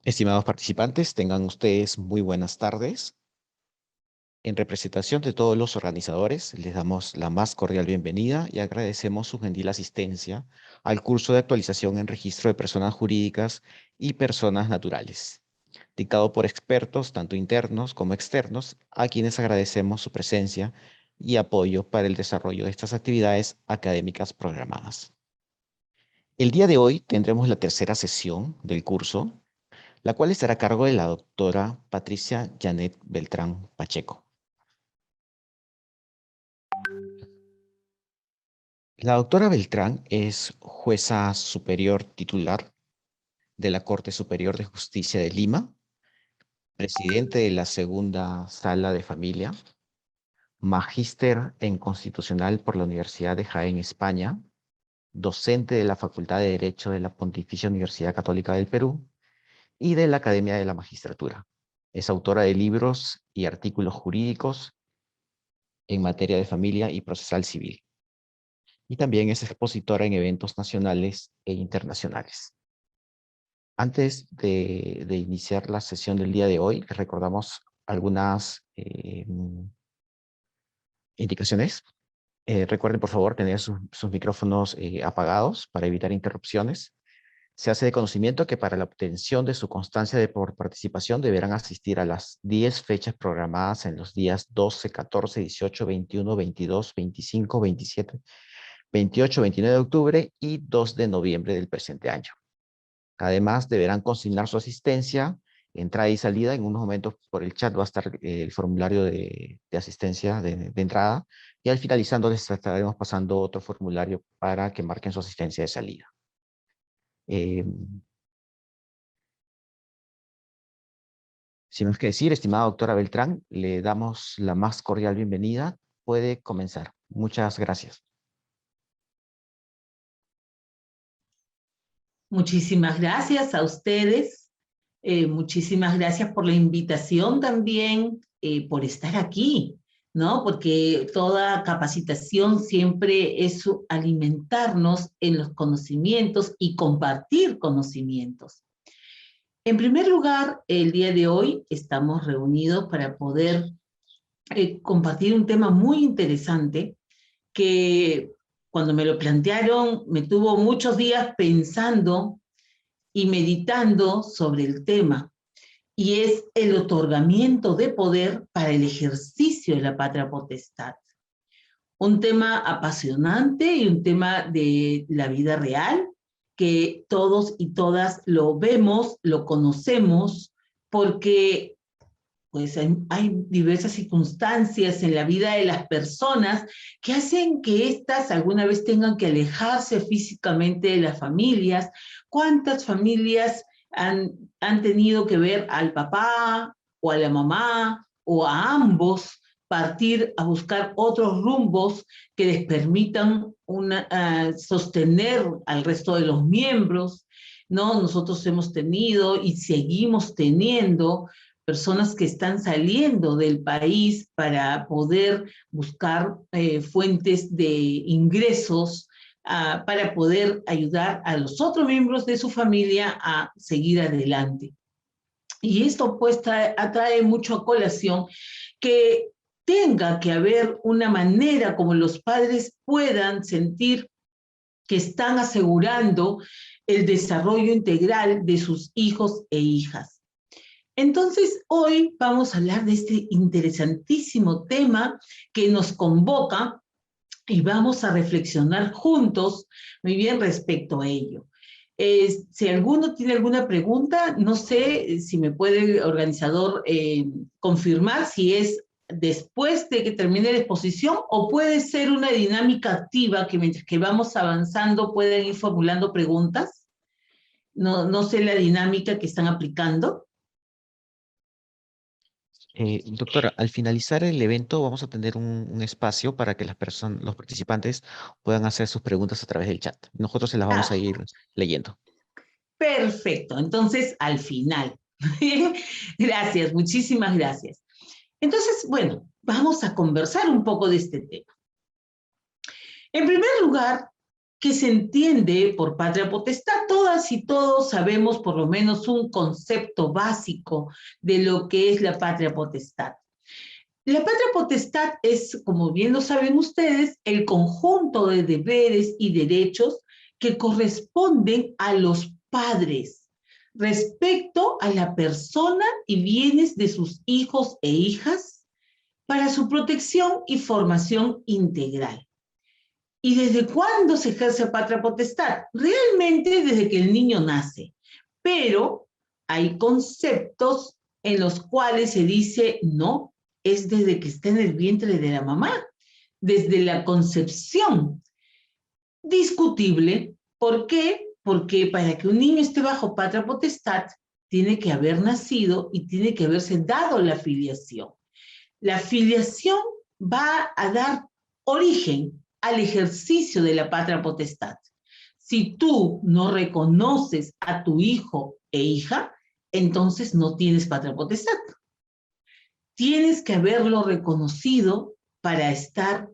Estimados participantes, tengan ustedes muy buenas tardes. En representación de todos los organizadores, les damos la más cordial bienvenida y agradecemos su gentil asistencia al curso de actualización en registro de personas jurídicas y personas naturales, dictado por expertos tanto internos como externos, a quienes agradecemos su presencia y apoyo para el desarrollo de estas actividades académicas programadas. El día de hoy tendremos la tercera sesión del curso, la cual estará a cargo de la doctora Patricia Janet Beltrán Pacheco. La doctora Beltrán es jueza superior titular de la Corte Superior de Justicia de Lima, presidente de la Segunda Sala de Familia, magíster en Constitucional por la Universidad de Jaén, España, docente de la Facultad de Derecho de la Pontificia Universidad Católica del Perú y de la Academia de la Magistratura. Es autora de libros y artículos jurídicos en materia de familia y procesal civil. Y también es expositora en eventos nacionales e internacionales. Antes de iniciar la sesión del día de hoy, les recordamos algunas indicaciones. Recuerden, por favor, tener sus micrófonos apagados para evitar interrupciones. Se hace de conocimiento que para la obtención de su constancia de por participación deberán asistir a las 10 fechas programadas en los días 12, 14, 18, 21, 22, 25, 27, 28, 29 de octubre y 2 de noviembre del presente año. Además, deberán consignar su asistencia, entrada y salida. En unos momentos por el chat va a estar el formulario de asistencia de entrada y al finalizando les estaremos pasando otro formulario para que marquen su asistencia de salida. Sin más que decir, estimada doctora Beltrán, le damos la más cordial bienvenida. Puede comenzar. Muchas gracias. Muchísimas gracias a ustedes. Muchísimas gracias por la invitación también, por estar aquí, ¿no? Porque toda capacitación siempre es alimentarnos en los conocimientos y compartir conocimientos. En primer lugar, el día de hoy estamos reunidos para poder compartir un tema muy interesante que cuando me lo plantearon me tuvo muchos días pensando y meditando sobre el tema, y es el otorgamiento de poder para el ejercicio de la patria potestad. Un tema apasionante y un tema de la vida real, que todos y todas lo vemos, lo conocemos, porque pues hay diversas circunstancias en la vida de las personas que hacen que éstas alguna vez tengan que alejarse físicamente de las familias. ¿Cuántas familias han tenido que ver al papá o a la mamá o a ambos partir a buscar otros rumbos que les permitan sostener al resto de los miembros? ¿No? Nosotros hemos tenido y seguimos teniendo personas que están saliendo del país para poder buscar fuentes de ingresos para poder ayudar a los otros miembros de su familia a seguir adelante. Y esto pues atrae mucho a colación que tenga que haber una manera como los padres puedan sentir que están asegurando el desarrollo integral de sus hijos e hijas. Entonces, hoy vamos a hablar de este interesantísimo tema que nos convoca y vamos a reflexionar juntos muy bien respecto a ello. Si alguno tiene alguna pregunta, no sé si me puede el organizador confirmar si es después de que termine la exposición o puede ser una dinámica activa que mientras que vamos avanzando pueden ir formulando preguntas. No sé la dinámica que están aplicando. Doctora, al finalizar el evento vamos a tener un espacio para que los participantes puedan hacer sus preguntas a través del chat. Nosotros se las vamos a ir leyendo. Perfecto, entonces al final. Gracias, muchísimas gracias. Entonces, bueno, vamos a conversar un poco de este tema. En primer lugar, ¿Qué se entiende por patria potestad? Todas y todos sabemos por lo menos un concepto básico de lo que es la patria potestad. La patria potestad es, como bien lo saben ustedes, el conjunto de deberes y derechos que corresponden a los padres respecto a la persona y bienes de sus hijos e hijas para su protección y formación integral. ¿Y desde cuándo se ejerce patria potestad? Realmente desde que el niño nace, pero hay conceptos en los cuales se dice no, es desde que está en el vientre de la mamá, desde la concepción. Discutible. ¿Por qué? Porque para que un niño esté bajo patria potestad, tiene que haber nacido y tiene que haberse dado la filiación. La filiación va a dar origen al ejercicio de la patria potestad. Si tú no reconoces a tu hijo e hija, entonces no tienes patria potestad. Tienes que haberlo reconocido para estar,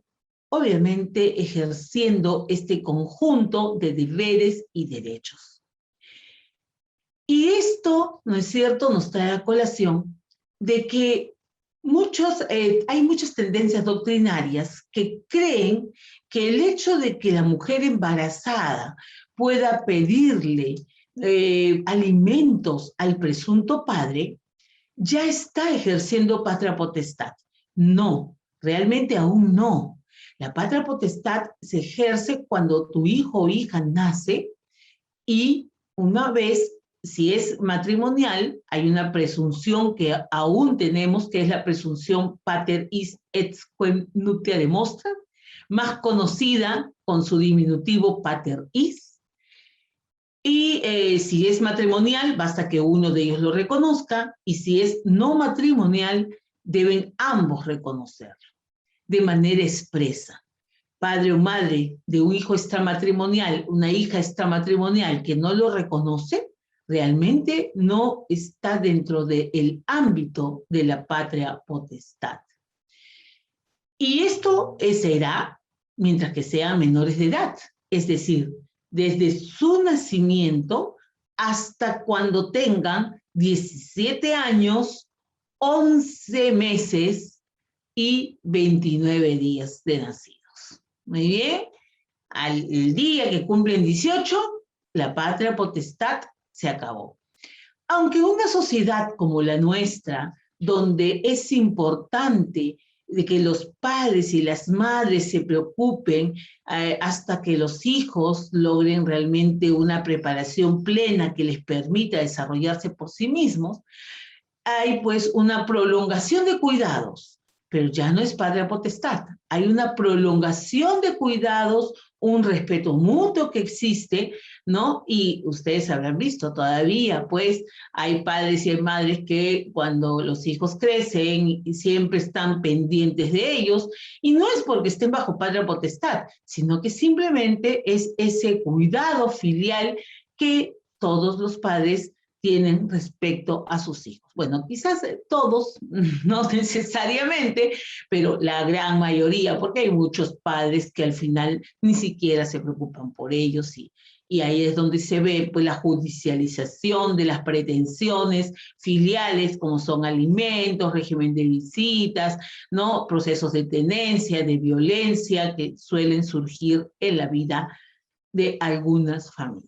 obviamente, ejerciendo este conjunto de deberes y derechos. Y esto, ¿no es cierto?, nos trae a colación de que hay muchas tendencias doctrinarias que creen que el hecho de que la mujer embarazada pueda pedirle alimentos al presunto padre, ya está ejerciendo patria potestad. No, realmente aún no. La patria potestad se ejerce cuando tu hijo o hija nace y una vez, si es matrimonial, hay una presunción que aún tenemos, que es la presunción pater is et quem nuptia demonstra, más conocida con su diminutivo pater is. Y si es matrimonial, basta que uno de ellos lo reconozca, y si es no matrimonial, deben ambos reconocerlo de manera expresa. Padre o madre de un hijo extramatrimonial, una hija extramatrimonial que no lo reconoce, realmente no está dentro del ámbito de la patria potestad. Y esto será mientras que sean menores de edad, es decir, desde su nacimiento hasta cuando tengan 17 años, 11 meses y 29 días de nacidos. Muy bien, el día que cumplen 18, la patria potestad se acabó. Aunque una sociedad como la nuestra, donde es importante de que los padres y las madres se preocupen hasta que los hijos logren realmente una preparación plena que les permita desarrollarse por sí mismos, hay pues una prolongación de cuidados, pero ya no es patria potestad. Hay una prolongación de cuidados, un respeto mutuo que existe, ¿no? Y ustedes habrán visto todavía, pues, hay padres y hay madres que cuando los hijos crecen siempre están pendientes de ellos, y no es porque estén bajo patria potestad, sino que simplemente es ese cuidado filial que todos los padres tienen respecto a sus hijos. Bueno, quizás todos, no necesariamente, pero la gran mayoría, porque hay muchos padres que al final ni siquiera se preocupan por ellos y ahí es donde se ve pues, la judicialización de las pretensiones filiales, como son alimentos, régimen de visitas, ¿no? Procesos de tenencia, de violencia que suelen surgir en la vida de algunas familias.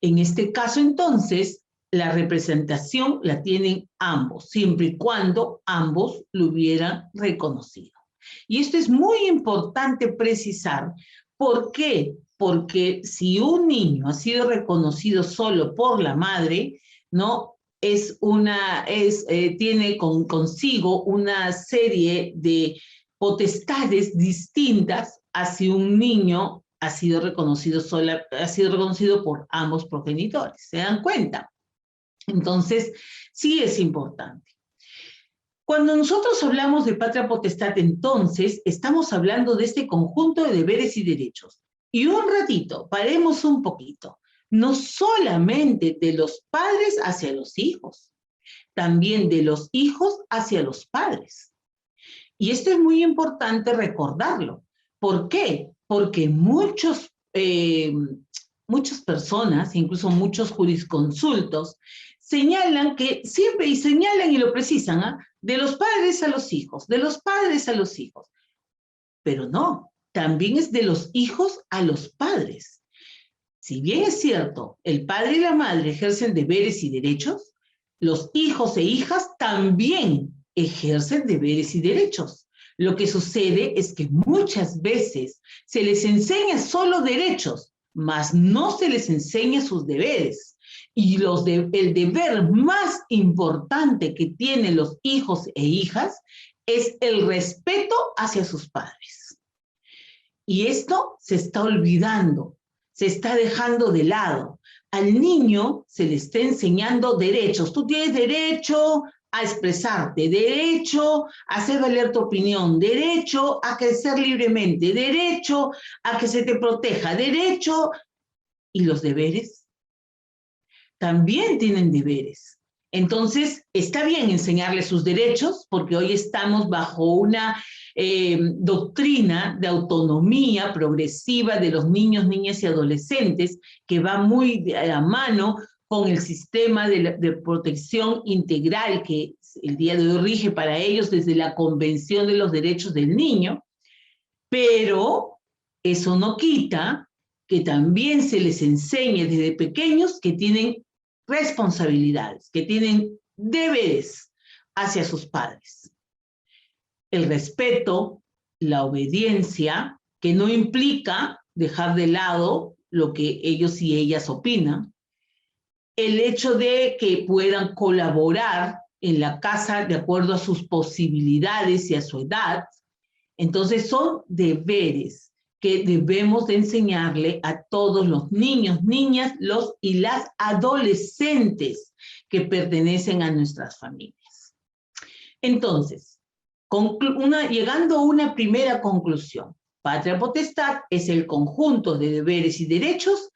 En este caso, entonces, la representación la tienen ambos, siempre y cuando ambos lo hubieran reconocido. Y esto es muy importante precisar. ¿Por qué? Porque si un niño ha sido reconocido solo por la madre, ¿no? Tiene consigo una serie de potestades distintas a si un niño ha sido reconocido por ambos progenitores. ¿Se dan cuenta? Entonces, sí es importante. Cuando nosotros hablamos de patria potestad, entonces, estamos hablando de este conjunto de deberes y derechos. Y un ratito, paremos un poquito. No solamente de los padres hacia los hijos, también de los hijos hacia los padres. Y esto es muy importante recordarlo. ¿Por qué? porque muchas personas, incluso muchos jurisconsultos, señalan que siempre, y señalan y lo precisan, ¿ah? De los padres a los hijos, de los padres a los hijos. Pero no, también es de los hijos a los padres. Si bien es cierto, el padre y la madre ejercen deberes y derechos, los hijos e hijas también ejercen deberes y derechos. Lo que sucede es que muchas veces se les enseña solo derechos, mas no se les enseña sus deberes. Y el deber más importante que tienen los hijos e hijas es el respeto hacia sus padres. Y esto se está olvidando, se está dejando de lado. Al niño se le está enseñando derechos. Tú tienes derecho a expresarte, derecho a hacer valer tu opinión, derecho a crecer libremente, derecho a que se te proteja, derecho. ¿Y los deberes? También tienen deberes. Entonces, está bien enseñarles sus derechos, porque hoy estamos bajo una doctrina de autonomía progresiva de los niños, niñas y adolescentes, que va muy de la mano con el sistema de protección integral que el día de hoy rige para ellos desde la Convención de los Derechos del Niño, pero eso no quita que también se les enseñe desde pequeños que tienen responsabilidades, que tienen deberes hacia sus padres. El respeto, la obediencia, que no implica dejar de lado lo que ellos y ellas opinan, el hecho de que puedan colaborar en la casa de acuerdo a sus posibilidades y a su edad. Entonces son deberes que debemos de enseñarle a todos los niños, niñas, y las adolescentes que pertenecen a nuestras familias. Entonces, llegando a una primera conclusión, patria potestad es el conjunto de deberes y derechos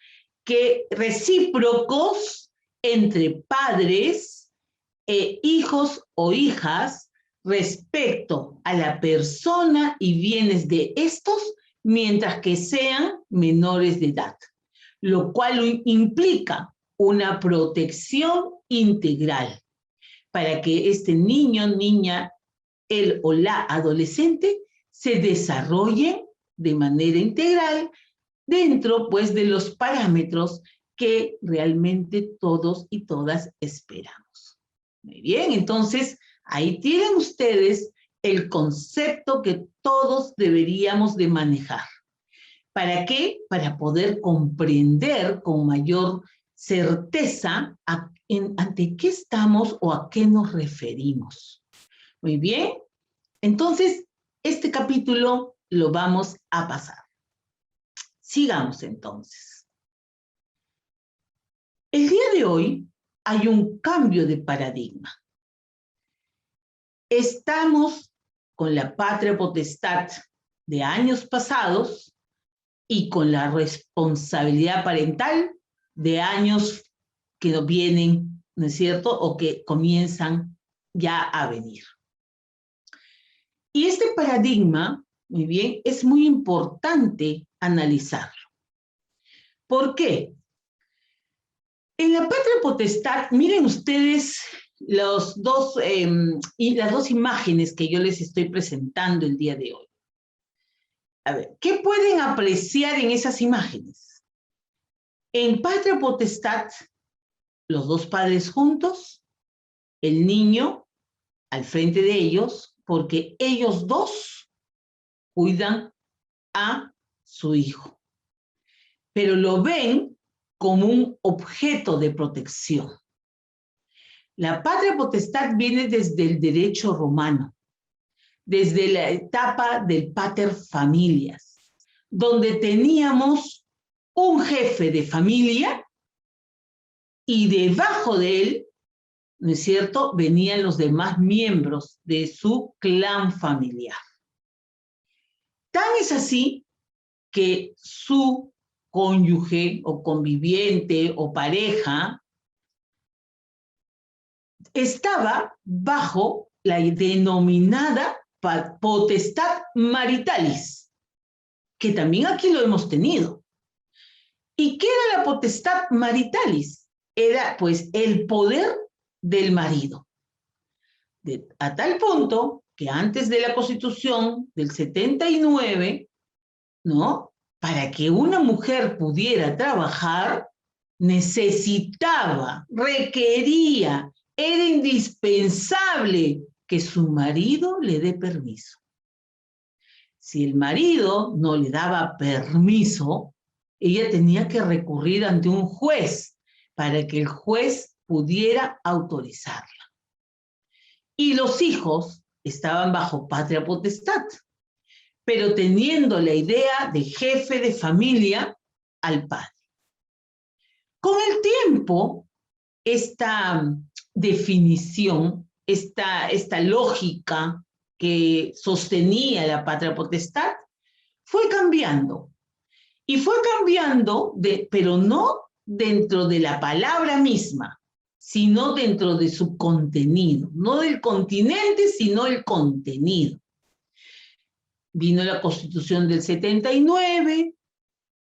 que recíprocos entre padres, hijos o hijas respecto a la persona y bienes de estos mientras que sean menores de edad, lo cual implica una protección integral para que este niño, niña, él o la adolescente se desarrolle de manera integral dentro, pues, de los parámetros que realmente todos y todas esperamos. Muy bien, entonces, ahí tienen ustedes el concepto que todos deberíamos de manejar. ¿Para qué? Para poder comprender con mayor certeza ante qué estamos o a qué nos referimos. Muy bien, entonces, este capítulo lo vamos a pasar. Sigamos entonces. El día de hoy hay un cambio de paradigma. Estamos con la patria potestad de años pasados y con la responsabilidad parental de años que nos vienen, ¿no es cierto? O que comienzan ya a venir. Y este paradigma, muy bien, es muy importante analizarlo. ¿Por qué? En la patria potestad, miren ustedes las dos imágenes que yo les estoy presentando el día de hoy. A ver, ¿qué pueden apreciar en esas imágenes? En patria potestad, los dos padres juntos, el niño al frente de ellos, porque ellos dos cuidan a su hijo, pero lo ven como un objeto de protección. La patria potestad viene desde el derecho romano, desde la etapa del pater familias, donde teníamos un jefe de familia y debajo de él, ¿no es cierto?, venían los demás miembros de su clan familiar. Tan es así que su cónyuge o conviviente o pareja estaba bajo la denominada potestad maritalis. que también aquí lo hemos tenido. ¿Y qué era la potestad maritalis? Era pues el poder del marido. A tal punto que antes de la Constitución del 79, ¿no? Para que una mujer pudiera trabajar, necesitaba, requería, era indispensable que su marido le dé permiso. Si el marido no le daba permiso, ella tenía que recurrir ante un juez para que el juez pudiera autorizarla. Y los hijos estaban bajo patria potestad, pero teniendo la idea de jefe de familia al padre. Con el tiempo, esta definición, esta lógica que sostenía la patria potestad, fue cambiando. Y fue cambiando, pero no dentro de la palabra misma, sino dentro de su contenido. No del continente, sino el contenido. Vino la Constitución del 79,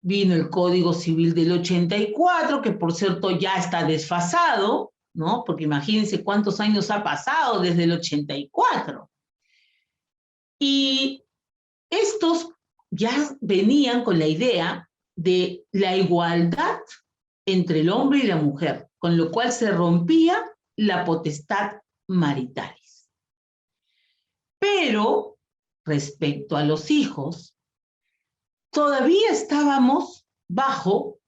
vino el Código Civil del 84, que por cierto ya está desfasado, ¿no? Porque imagínense cuántos años ha pasado desde el 84. Y estos ya venían con la idea de la igualdad entre el hombre y la mujer, con lo cual se rompía la potestad maritalis. Pero respecto a los hijos, todavía estábamos bajo,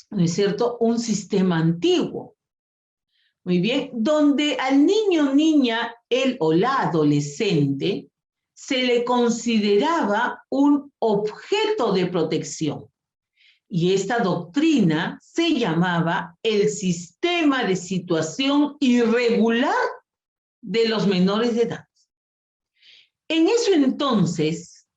¿no es cierto?, un sistema antiguo. Muy bien, donde al niño, niña, él o la adolescente, se le consideraba un objeto de protección. Y esta doctrina se llamaba el sistema de situación irregular de los menores de edad. En eso entonces,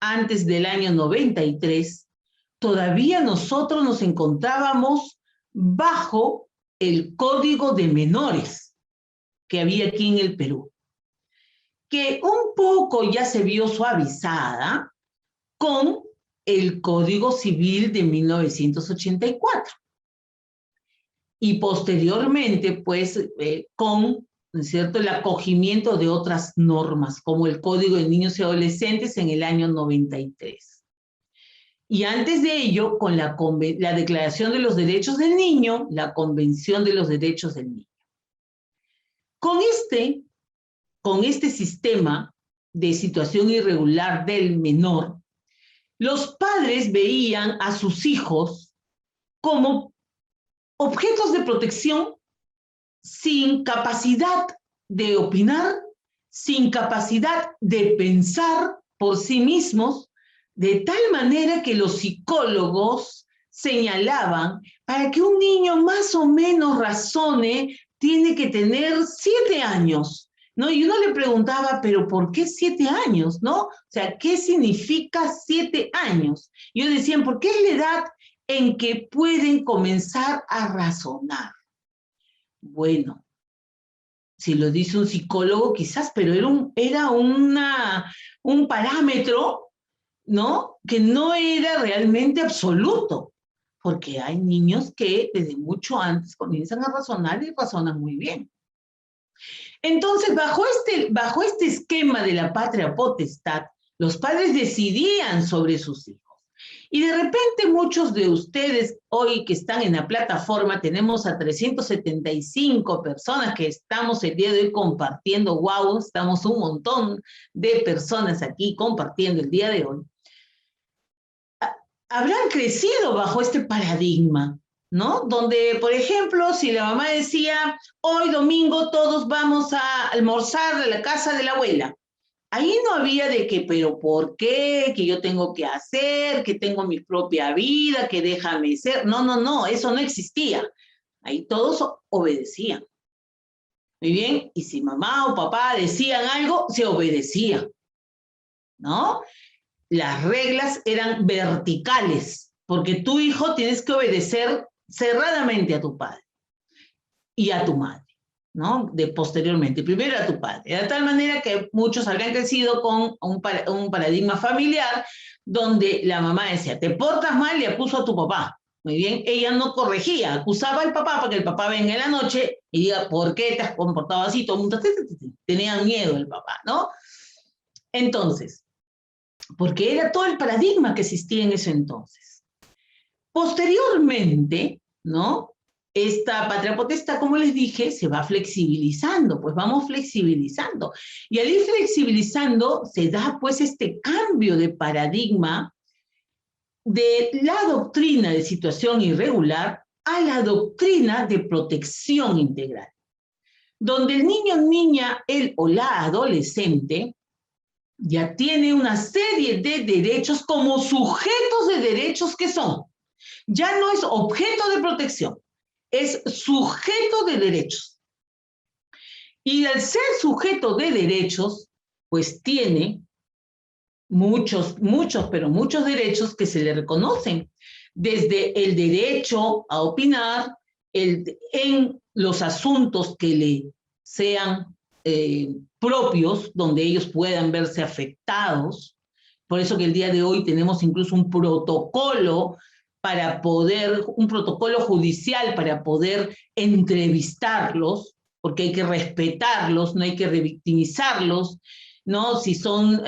antes del año 93, todavía nosotros nos encontrábamos bajo el Código de Menores que había aquí en el Perú, que un poco ya se vio suavizada con el Código Civil de 1984. Y posteriormente, pues, con, ¿no es cierto?, el acogimiento de otras normas, como el Código de Niños y Adolescentes en el año 93. Y antes de ello, con la Declaración de los Derechos del Niño, la Convención de los Derechos del Niño. Con este sistema de situación irregular del menor, los padres veían a sus hijos como objetos de protección sin capacidad de opinar, sin capacidad de pensar por sí mismos, de tal manera que los psicólogos señalaban, para que un niño más o menos razone, tiene que tener 7 años, ¿no? Y uno le preguntaba, ¿pero por qué 7 años, no? O sea, ¿qué significa 7 años? Y ellos decían, porque es la edad en que pueden comenzar a razonar. Bueno, si lo dice un psicólogo quizás, pero era un parámetro, ¿no?, que no era realmente absoluto, porque hay niños que desde mucho antes comienzan a razonar y razonan muy bien. Entonces, bajo este esquema de la patria potestad, los padres decidían sobre sus hijos. Y de repente muchos de ustedes hoy que están en la plataforma, tenemos a 375 personas que estamos el día de hoy compartiendo, wow, estamos un montón de personas aquí compartiendo el día de hoy. Habrán crecido bajo este paradigma, ¿no? Donde, por ejemplo, si la mamá decía, hoy domingo todos vamos a almorzar a la casa de la abuela, ahí no había de que, pero ¿por qué? Que yo tengo que hacer, que tengo mi propia vida, que déjame ser. No, no, no, eso no existía. Ahí todos obedecían. Muy bien, y si mamá o papá decían algo, se obedecía, ¿no? Las reglas eran verticales, porque tu hijo tienes que obedecer cerradamente a tu padre y a tu madre, ¿no? Posteriormente, primero a tu padre. De tal manera que muchos habían crecido con un paradigma familiar donde la mamá decía, te portas mal y acuso a tu papá. Muy bien, ella no corregía, acusaba al papá para que el papá venga en la noche y diga, ¿por qué te has comportado así? Todo el mundo tenía miedo el papá, ¿no? Entonces, porque era todo el paradigma que existía en ese entonces. Posteriormente, ¿no? Esta patria potestad, como les dije, se va flexibilizando, pues vamos flexibilizando. Y al ir flexibilizando se da pues este cambio de paradigma de la doctrina de situación irregular a la doctrina de protección integral, donde el niño, niña, él o la adolescente ya tiene una serie de derechos como sujetos de derechos que son. Ya no es objeto de protección, es sujeto de derechos. Y al ser sujeto de derechos, pues tiene muchos derechos que se le reconocen, desde el derecho a opinar en los asuntos que le sean propios, donde ellos puedan verse afectados. Por eso que el día de hoy tenemos incluso un protocolo un protocolo judicial para poder entrevistarlos, porque hay que respetarlos, no hay que revictimizarlos, ¿no? Si son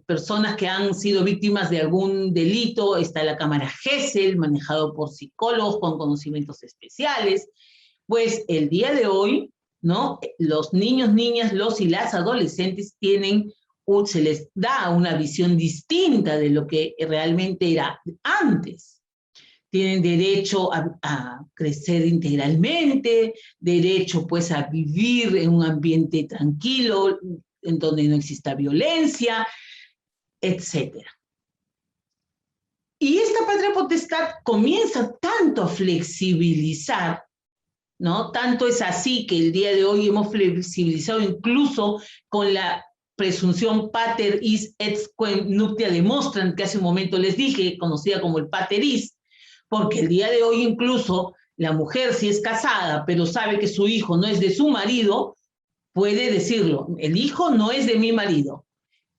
personas que han sido víctimas de algún delito, está la cámara GESEL, manejado por psicólogos con conocimientos especiales. Pues el día de hoy, ¿no? Los niños, niñas, los y las adolescentes se les da una visión distinta de lo que realmente era antes. Tienen derecho a crecer integralmente, derecho pues a vivir en un ambiente tranquilo, en donde no exista violencia, etc. Y esta patria potestad comienza tanto a flexibilizar, ¿no? Tanto es así que el día de hoy hemos flexibilizado incluso con la presunción pater is et quem nuptia demonstrant, que hace un momento les dije, conocida como el pater is, porque el día de hoy incluso la mujer, si es casada, pero sabe que su hijo no es de su marido, puede decirlo, el hijo no es de mi marido.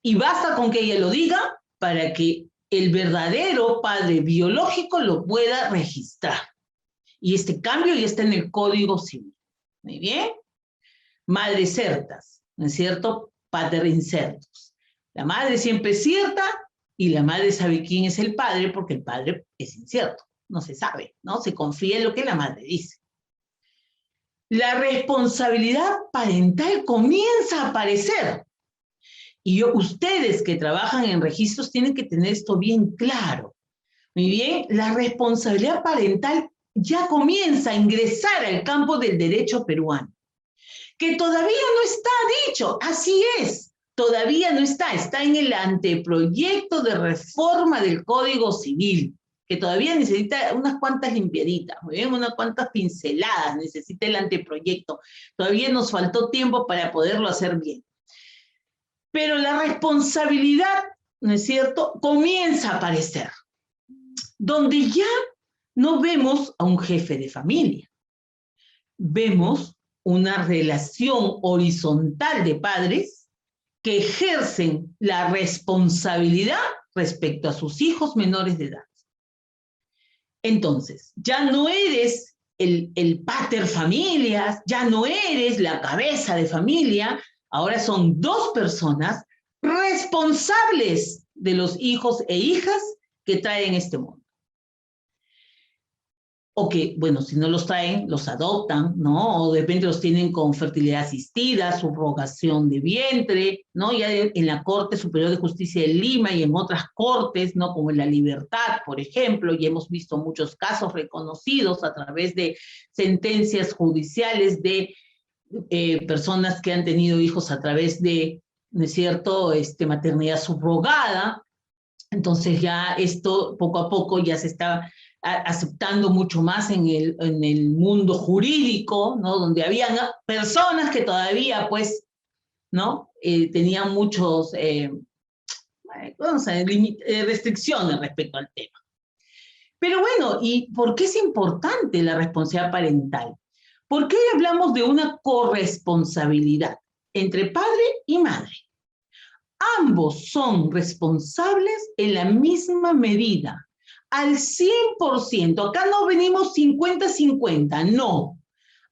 Y basta con que ella lo diga para que el verdadero padre biológico lo pueda registrar. Y este cambio ya está en el Código Civil. Muy bien. Madre certas, ¿no es cierto? Pater incertus. La madre siempre es cierta y la madre sabe quién es el padre porque el padre es incierto. No se sabe, ¿no? Se confía en lo que la madre dice. La responsabilidad parental comienza a aparecer. Y ustedes que trabajan en registros tienen que tener esto bien claro. Muy bien, la responsabilidad parental ya comienza a ingresar al campo del derecho peruano, que todavía no está dicho, así es, todavía no está en el anteproyecto de reforma del Código Civil, que todavía necesita unas cuantas limpiaditas, muy bien, unas cuantas pinceladas, necesita el anteproyecto, todavía nos faltó tiempo para poderlo hacer bien. Pero la responsabilidad, ¿no es cierto?, comienza a aparecer, donde ya no vemos a un jefe de familia, vemos una relación horizontal de padres que ejercen la responsabilidad respecto a sus hijos menores de edad. Entonces, ya no eres el pater familias, ya no eres la cabeza de familia, ahora son dos personas responsables de los hijos e hijas que traen este mundo. O que, bueno, si no los traen, los adoptan, ¿no? O de repente los tienen con fertilidad asistida, subrogación de vientre, ¿no? Ya en la Corte Superior de Justicia de Lima y en otras cortes, ¿no? Como en La Libertad, por ejemplo, y hemos visto muchos casos reconocidos a través de sentencias judiciales de personas que han tenido hijos a través de, ¿no es cierto?, maternidad subrogada. Entonces ya esto poco a poco ya se está aceptando mucho más en el mundo jurídico, ¿no? Donde habían personas que todavía, pues, ¿no? Tenían muchos, restricciones respecto al tema. Pero bueno, ¿y por qué es importante la responsabilidad parental? Porque hoy hablamos de una corresponsabilidad entre padre y madre. ambos son responsables en la misma medida, al 100%. Acá no venimos 50-50, no.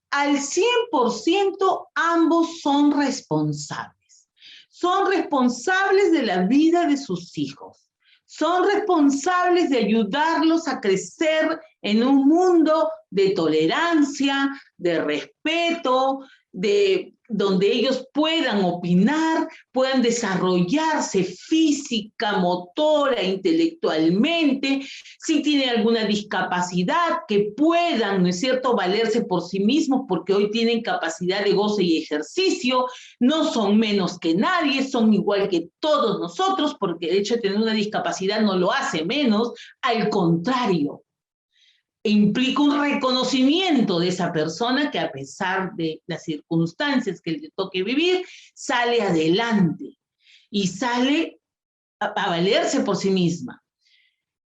Al 100% ambos son responsables. Son responsables de la vida de sus hijos. Son responsables de ayudarlos a crecer en un mundo de tolerancia, de respeto, donde ellos puedan opinar, puedan desarrollarse física, motora, intelectualmente, si tienen alguna discapacidad, que puedan, ¿no es cierto?, valerse por sí mismos, porque hoy tienen capacidad de goce y ejercicio, no son menos que nadie, son igual que todos nosotros, porque el hecho de tener una discapacidad no lo hace menos, al contrario, implica un reconocimiento de esa persona que a pesar de las circunstancias que le toque vivir, sale adelante y sale a valerse por sí misma.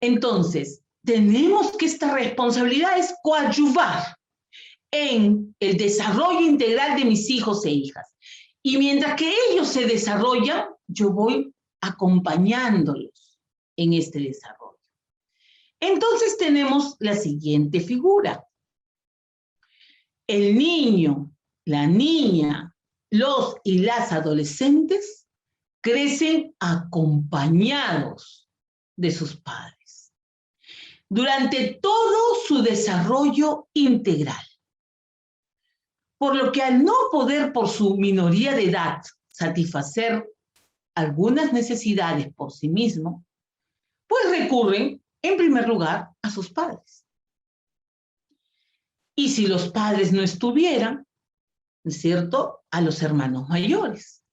Entonces, tenemos que esta responsabilidad es coadyuvar en el desarrollo integral de mis hijos e hijas. Y mientras que ellos se desarrollan, yo voy acompañándolos en este desarrollo. Entonces tenemos la siguiente figura. El niño, la niña, los y las adolescentes crecen acompañados de sus padres durante todo su desarrollo integral. Por lo que al no poder por su minoría de edad satisfacer algunas necesidades por sí mismo, pues recurren en primer lugar a sus padres. Y si los padres no estuvieran, ¿no es cierto?, a los hermanos mayores.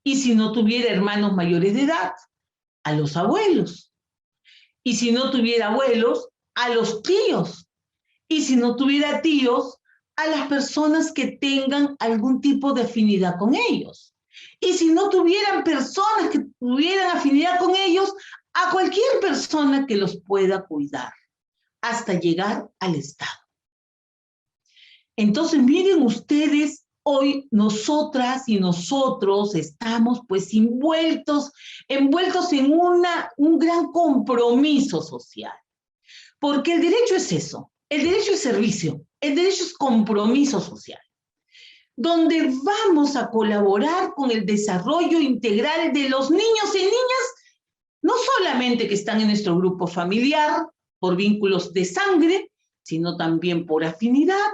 Y si no tuviera hermanos mayores de edad, a los abuelos. Y si no tuviera abuelos, a los tíos. Y si no tuviera tíos, a las personas que tengan algún tipo de afinidad con ellos. Y si no tuvieran personas que tuvieran afinidad con ellos, a cualquier persona que los pueda cuidar, hasta llegar al Estado. Entonces, miren ustedes, hoy nosotras y nosotros estamos pues envueltos en un gran compromiso social. Porque el derecho es eso, el derecho es servicio, el derecho es compromiso social, donde vamos a colaborar con el desarrollo integral de los niños y niñas, no solamente que están en nuestro grupo familiar, por vínculos de sangre, sino también por afinidad,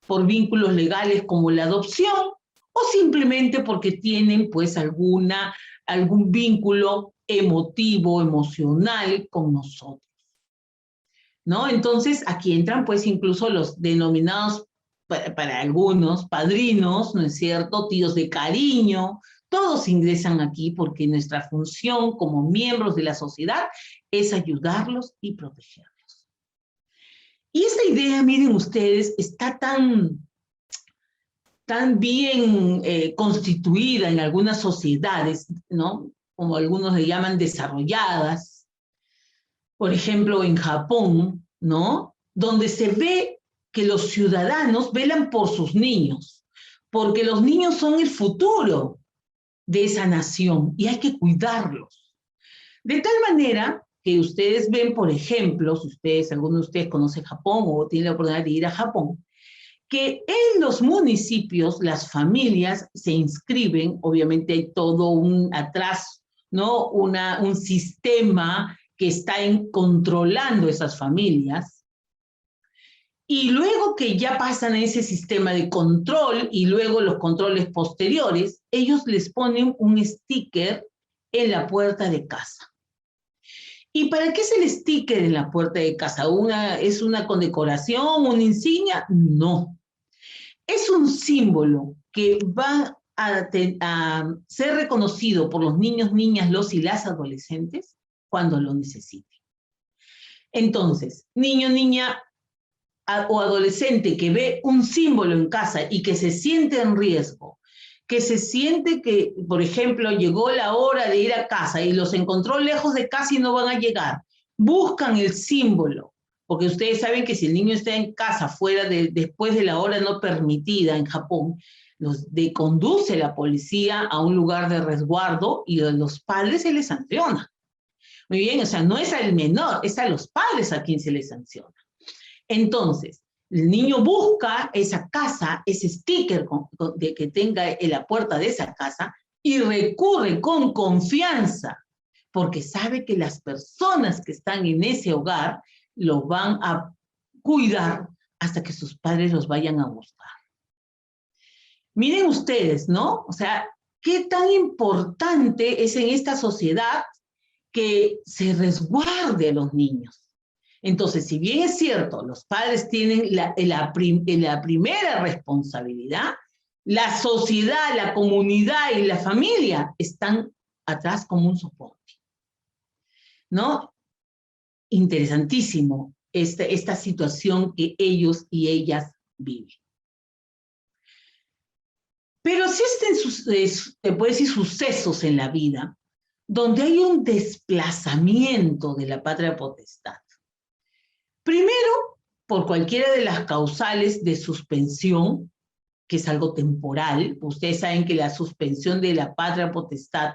por vínculos legales como la adopción, o simplemente porque tienen pues algún vínculo emotivo, emocional con nosotros, ¿no? Entonces aquí entran pues incluso los denominados para algunos padrinos, ¿no es cierto?, tíos de cariño. Todos ingresan aquí porque nuestra función como miembros de la sociedad es ayudarlos y protegerlos. Y esta idea, miren ustedes, está tan bien constituida en algunas sociedades, ¿no?, como algunos le llaman desarrolladas. Por ejemplo, en Japón, ¿no?, donde se ve que los ciudadanos velan por sus niños, porque los niños son el futuro de esa nación y hay que cuidarlos. De tal manera que ustedes ven, por ejemplo, si alguno de ustedes conoce Japón o tiene la oportunidad de ir a Japón, que en los municipios las familias se inscriben, obviamente hay todo un atrás, ¿no?, un sistema que está controlando esas familias. Y luego que ya pasan a ese sistema de control y luego los controles posteriores, ellos les ponen un sticker en la puerta de casa. ¿Y para qué es el sticker en la puerta de casa? ¿Es una condecoración, una insignia? No. Es un símbolo que va a ser reconocido por los niños, niñas, los y las adolescentes cuando lo necesiten. Entonces, niño, niña o adolescente que ve un símbolo en casa y que se siente en riesgo, que se siente que, por ejemplo, llegó la hora de ir a casa y los encontró lejos de casa y no van a llegar, buscan el símbolo, porque ustedes saben que si el niño está en casa después de la hora no permitida en Japón, conduce la policía a un lugar de resguardo y a los padres se les sanciona. Muy bien, o sea, no es al menor, es a los padres a quien se les sanciona. Entonces, el niño busca esa casa, ese sticker que tenga en la puerta de esa casa y recurre con confianza, porque sabe que las personas que están en ese hogar lo van a cuidar hasta que sus padres los vayan a buscar. Miren ustedes, ¿no? O sea, qué tan importante es en esta sociedad que se resguarde a los niños. Entonces, si bien es cierto, los padres tienen la primera responsabilidad, la sociedad, la comunidad y la familia están atrás como un soporte, ¿no? Interesantísimo esta situación que ellos y ellas viven. Pero existen, te puedo decir, sucesos en la vida donde hay un desplazamiento de la patria potestad. Primero, por cualquiera de las causales de suspensión, que es algo temporal. Ustedes saben que la suspensión de la patria potestad,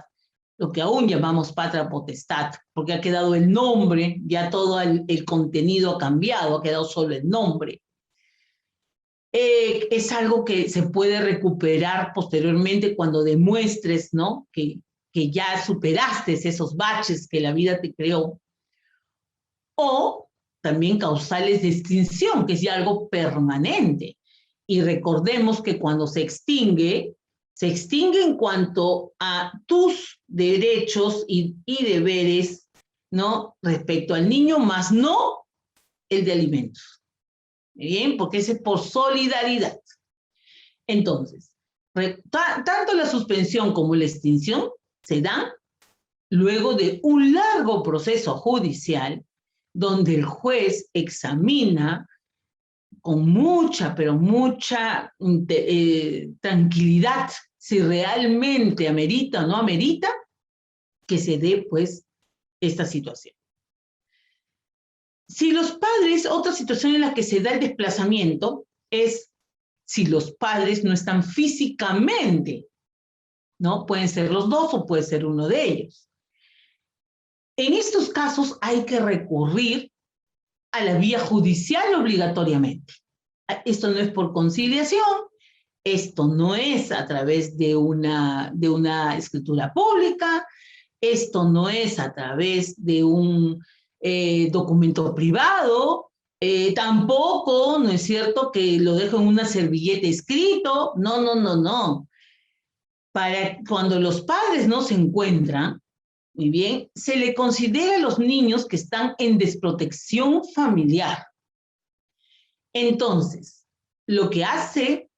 lo que aún llamamos patria potestad, porque ha quedado el nombre, ya todo el contenido ha cambiado, ha quedado solo el nombre. Es algo que se puede recuperar posteriormente cuando demuestres, ¿no?, que ya superaste esos baches que la vida te creó. O también causales de extinción, que es ya algo permanente. Y recordemos que cuando se extingue en cuanto a tus derechos y deberes, ¿no?, respecto al niño, más no el de alimentos. Bien, porque ese es por solidaridad. Entonces, tanto la suspensión como la extinción se dan luego de un largo proceso judicial donde el juez examina con mucha, pero mucha tranquilidad si realmente amerita o no amerita que se dé, pues, esta situación. Si los padres, otra situación en la que se da el desplazamiento es si los padres no están físicamente, ¿no? Pueden ser los dos o puede ser uno de ellos. En estos casos hay que recurrir a la vía judicial obligatoriamente. Esto no es por conciliación, esto no es a través de una escritura pública, esto no es a través de un documento privado, tampoco, no es cierto que lo dejo en una servilleta escrito, no, no, no, no. Para cuando los padres no se encuentran, muy bien, se le considera a los niños que están en desprotección familiar. Entonces, lo que hace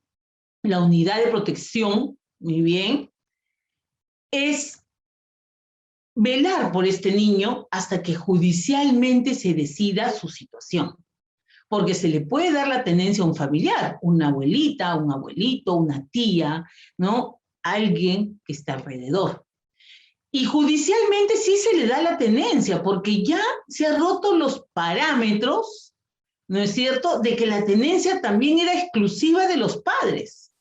la unidad de protección, muy bien, es velar por este niño hasta que judicialmente se decida su situación. Porque se le puede dar la tenencia a un familiar, una abuelita, un abuelito, una tía, ¿no? Alguien que está alrededor. Y judicialmente sí se le da la tenencia, porque ya se han roto los parámetros, ¿no es cierto?, de que la tenencia también era exclusiva de los padres,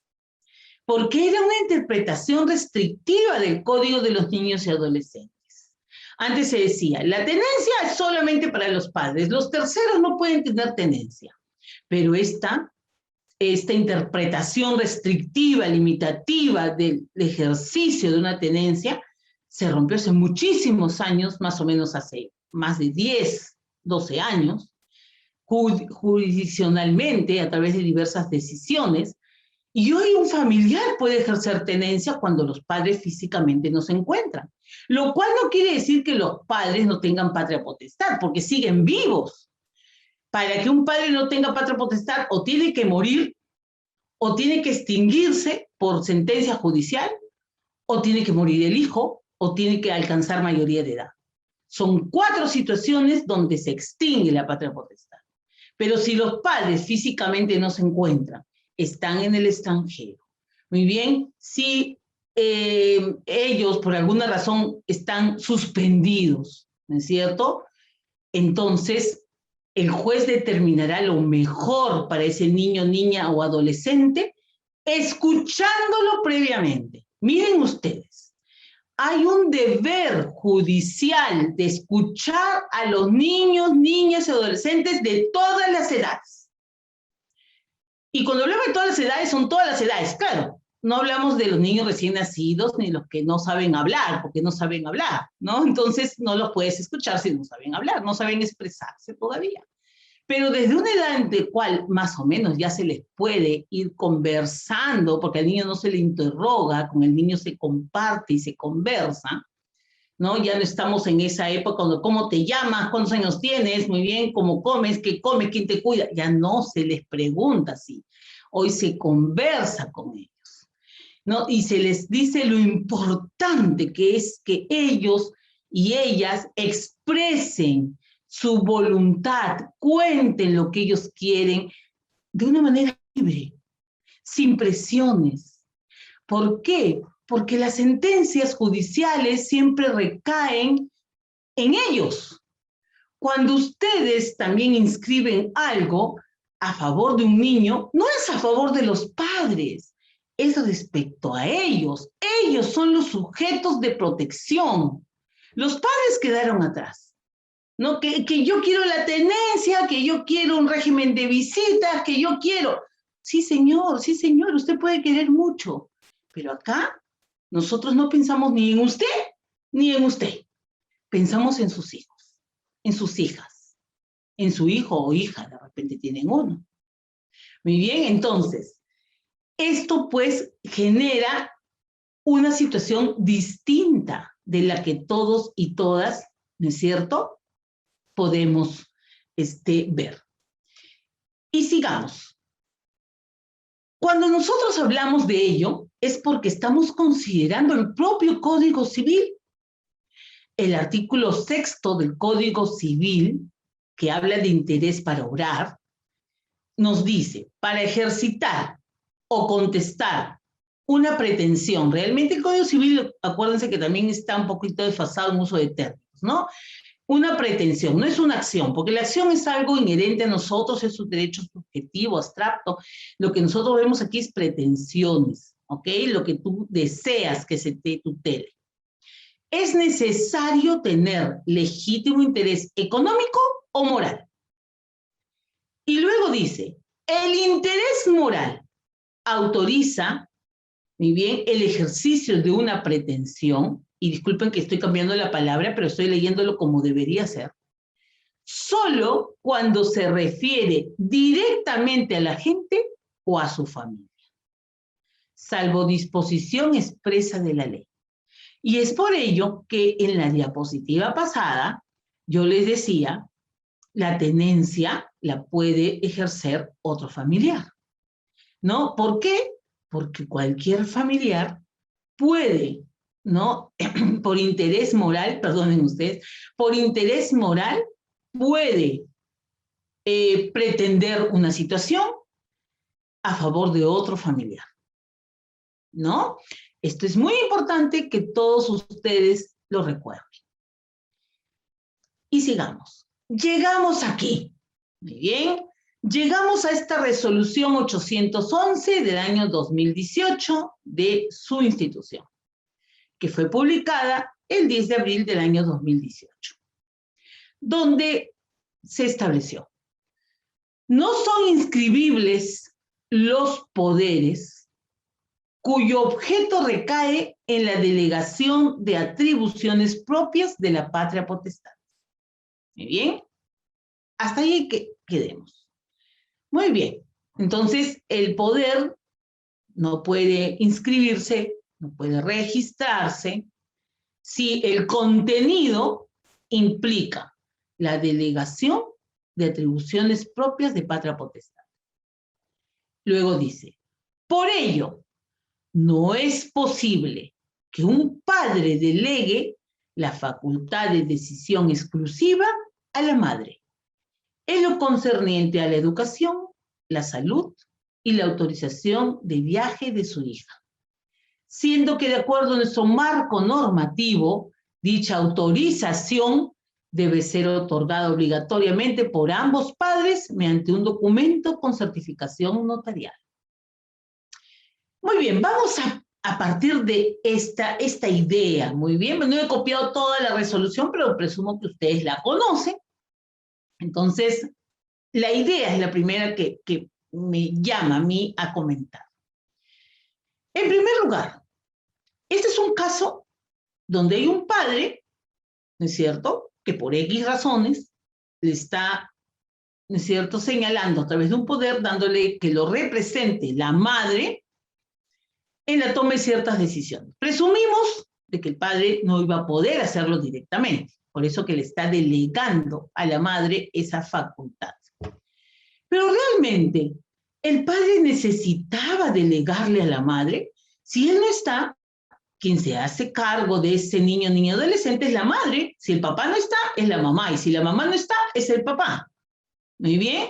porque era una interpretación restrictiva del Código de los Niños y Adolescentes. Antes se decía, la tenencia es solamente para los padres, los terceros no pueden tener tenencia, pero esta interpretación restrictiva, limitativa del ejercicio de una tenencia se rompió hace muchísimos años, más o menos hace más de 10, 12 años, jurisdiccionalmente a través de diversas decisiones, y hoy un familiar puede ejercer tenencia cuando los padres físicamente no se encuentran, lo cual no quiere decir que los padres no tengan patria potestad, porque siguen vivos. Para que un padre no tenga patria potestad, o tiene que morir, o tiene que extinguirse por sentencia judicial, o tiene que morir el hijo, o tiene que alcanzar mayoría de edad. Son 4 situaciones donde se extingue la patria potestad. Pero si los padres físicamente no se encuentran, están en el extranjero, muy bien, si ellos por alguna razón están suspendidos, ¿no es cierto?, entonces el juez determinará lo mejor para ese niño, niña o adolescente escuchándolo previamente. Miren ustedes, hay un deber judicial de escuchar a los niños, niñas y adolescentes de todas las edades. Y cuando hablamos de todas las edades, son todas las edades, claro. No hablamos de los niños recién nacidos ni los que no saben hablar, porque no saben hablar, ¿no? Entonces no los puedes escuchar si no saben hablar, no saben expresarse todavía. Pero desde una edad en la cual más o menos ya se les puede ir conversando, porque al niño no se le interroga, con el niño se comparte y se conversa, ¿no? Ya no estamos en esa época cuando cómo te llamas, cuántos años tienes, muy bien, cómo comes, qué comes, quién te cuida. Ya no se les pregunta así. Hoy se conversa con ellos, ¿no? Y se les dice lo importante que es que ellos y ellas expresen su voluntad, cuenten lo que ellos quieren de una manera libre, sin presiones. ¿Por qué? Porque las sentencias judiciales siempre recaen en ellos. Cuando ustedes también inscriben algo a favor de un niño, no es a favor de los padres, es respecto a ellos. Ellos son los sujetos de protección. Los padres quedaron atrás. ¿No? Que yo quiero la tenencia, que yo quiero un régimen de visitas, que yo quiero. Sí, señor, usted puede querer mucho, pero acá nosotros no pensamos ni en usted, ni en usted. Pensamos en sus hijos, en sus hijas, en su hijo o hija, de repente tienen uno. Muy bien, entonces, esto pues genera una situación distinta de la que todos y todas, ¿no es cierto?, podemos ver. Y sigamos. Cuando nosotros hablamos de ello, es porque estamos considerando el propio Código Civil. El artículo 6º del Código Civil, que habla de interés para obrar, nos dice, para ejercitar o contestar una pretensión. Realmente el Código Civil, acuérdense que también está un poquito desfasado en uso de términos, ¿no? Una pretensión, no es una acción, porque la acción es algo inherente a nosotros, es un derecho subjetivo, abstracto. Lo que nosotros vemos aquí es pretensiones, ¿ok? Lo que tú deseas que se te tutele. Es necesario tener legítimo interés económico o moral. Y luego dice, el interés moral autoriza, muy bien, el ejercicio de una pretensión, y disculpen que estoy cambiando la palabra, pero estoy leyéndolo como debería ser, solo cuando se refiere directamente a la gente o a su familia, salvo disposición expresa de la ley. Y es por ello que en la diapositiva pasada yo les decía, la tenencia la puede ejercer otro familiar, ¿no? ¿Por qué? Porque cualquier familiar puede, ¿no? Por interés moral, perdonen ustedes, por interés moral puede pretender una situación a favor de otro familiar, ¿no? Esto es muy importante que todos ustedes lo recuerden. Y sigamos. Llegamos aquí. Muy bien. Llegamos a esta resolución 811 del año 2018 de su institución, que fue publicada el 10 de abril del año 2018, donde se estableció: no son inscribibles los poderes cuyo objeto recae en la delegación de atribuciones propias de la patria potestad. Muy bien, hasta ahí que quedemos. Muy bien, entonces el poder no puede inscribirse, no puede registrarse si el contenido implica la delegación de atribuciones propias de patria potestad. Luego dice, por ello, no es posible que un padre delegue la facultad de decisión exclusiva a la madre, en lo concerniente a la educación, la salud y la autorización de viaje de su hija, siendo que de acuerdo a nuestro marco normativo, dicha autorización debe ser otorgada obligatoriamente por ambos padres mediante un documento con certificación notarial. Muy bien, vamos a partir de esta idea. Muy bien, no he copiado toda la resolución, pero presumo que ustedes la conocen. Entonces, la idea es la primera que me llama a mí a comentar. En primer lugar, este es un caso donde hay un padre, ¿no es cierto?, que por X razones le está, ¿no es cierto?, señalando a través de un poder, dándole que lo represente la madre en la toma de ciertas decisiones. Presumimos de que el padre no iba a poder hacerlo directamente, por eso que le está delegando a la madre esa facultad. Pero realmente, ¿el padre necesitaba delegarle a la madre? Si él no está, quien se hace cargo de ese niño, niña, adolescente es la madre. Si el papá no está, es la mamá. Y si la mamá no está, es el papá. Muy bien.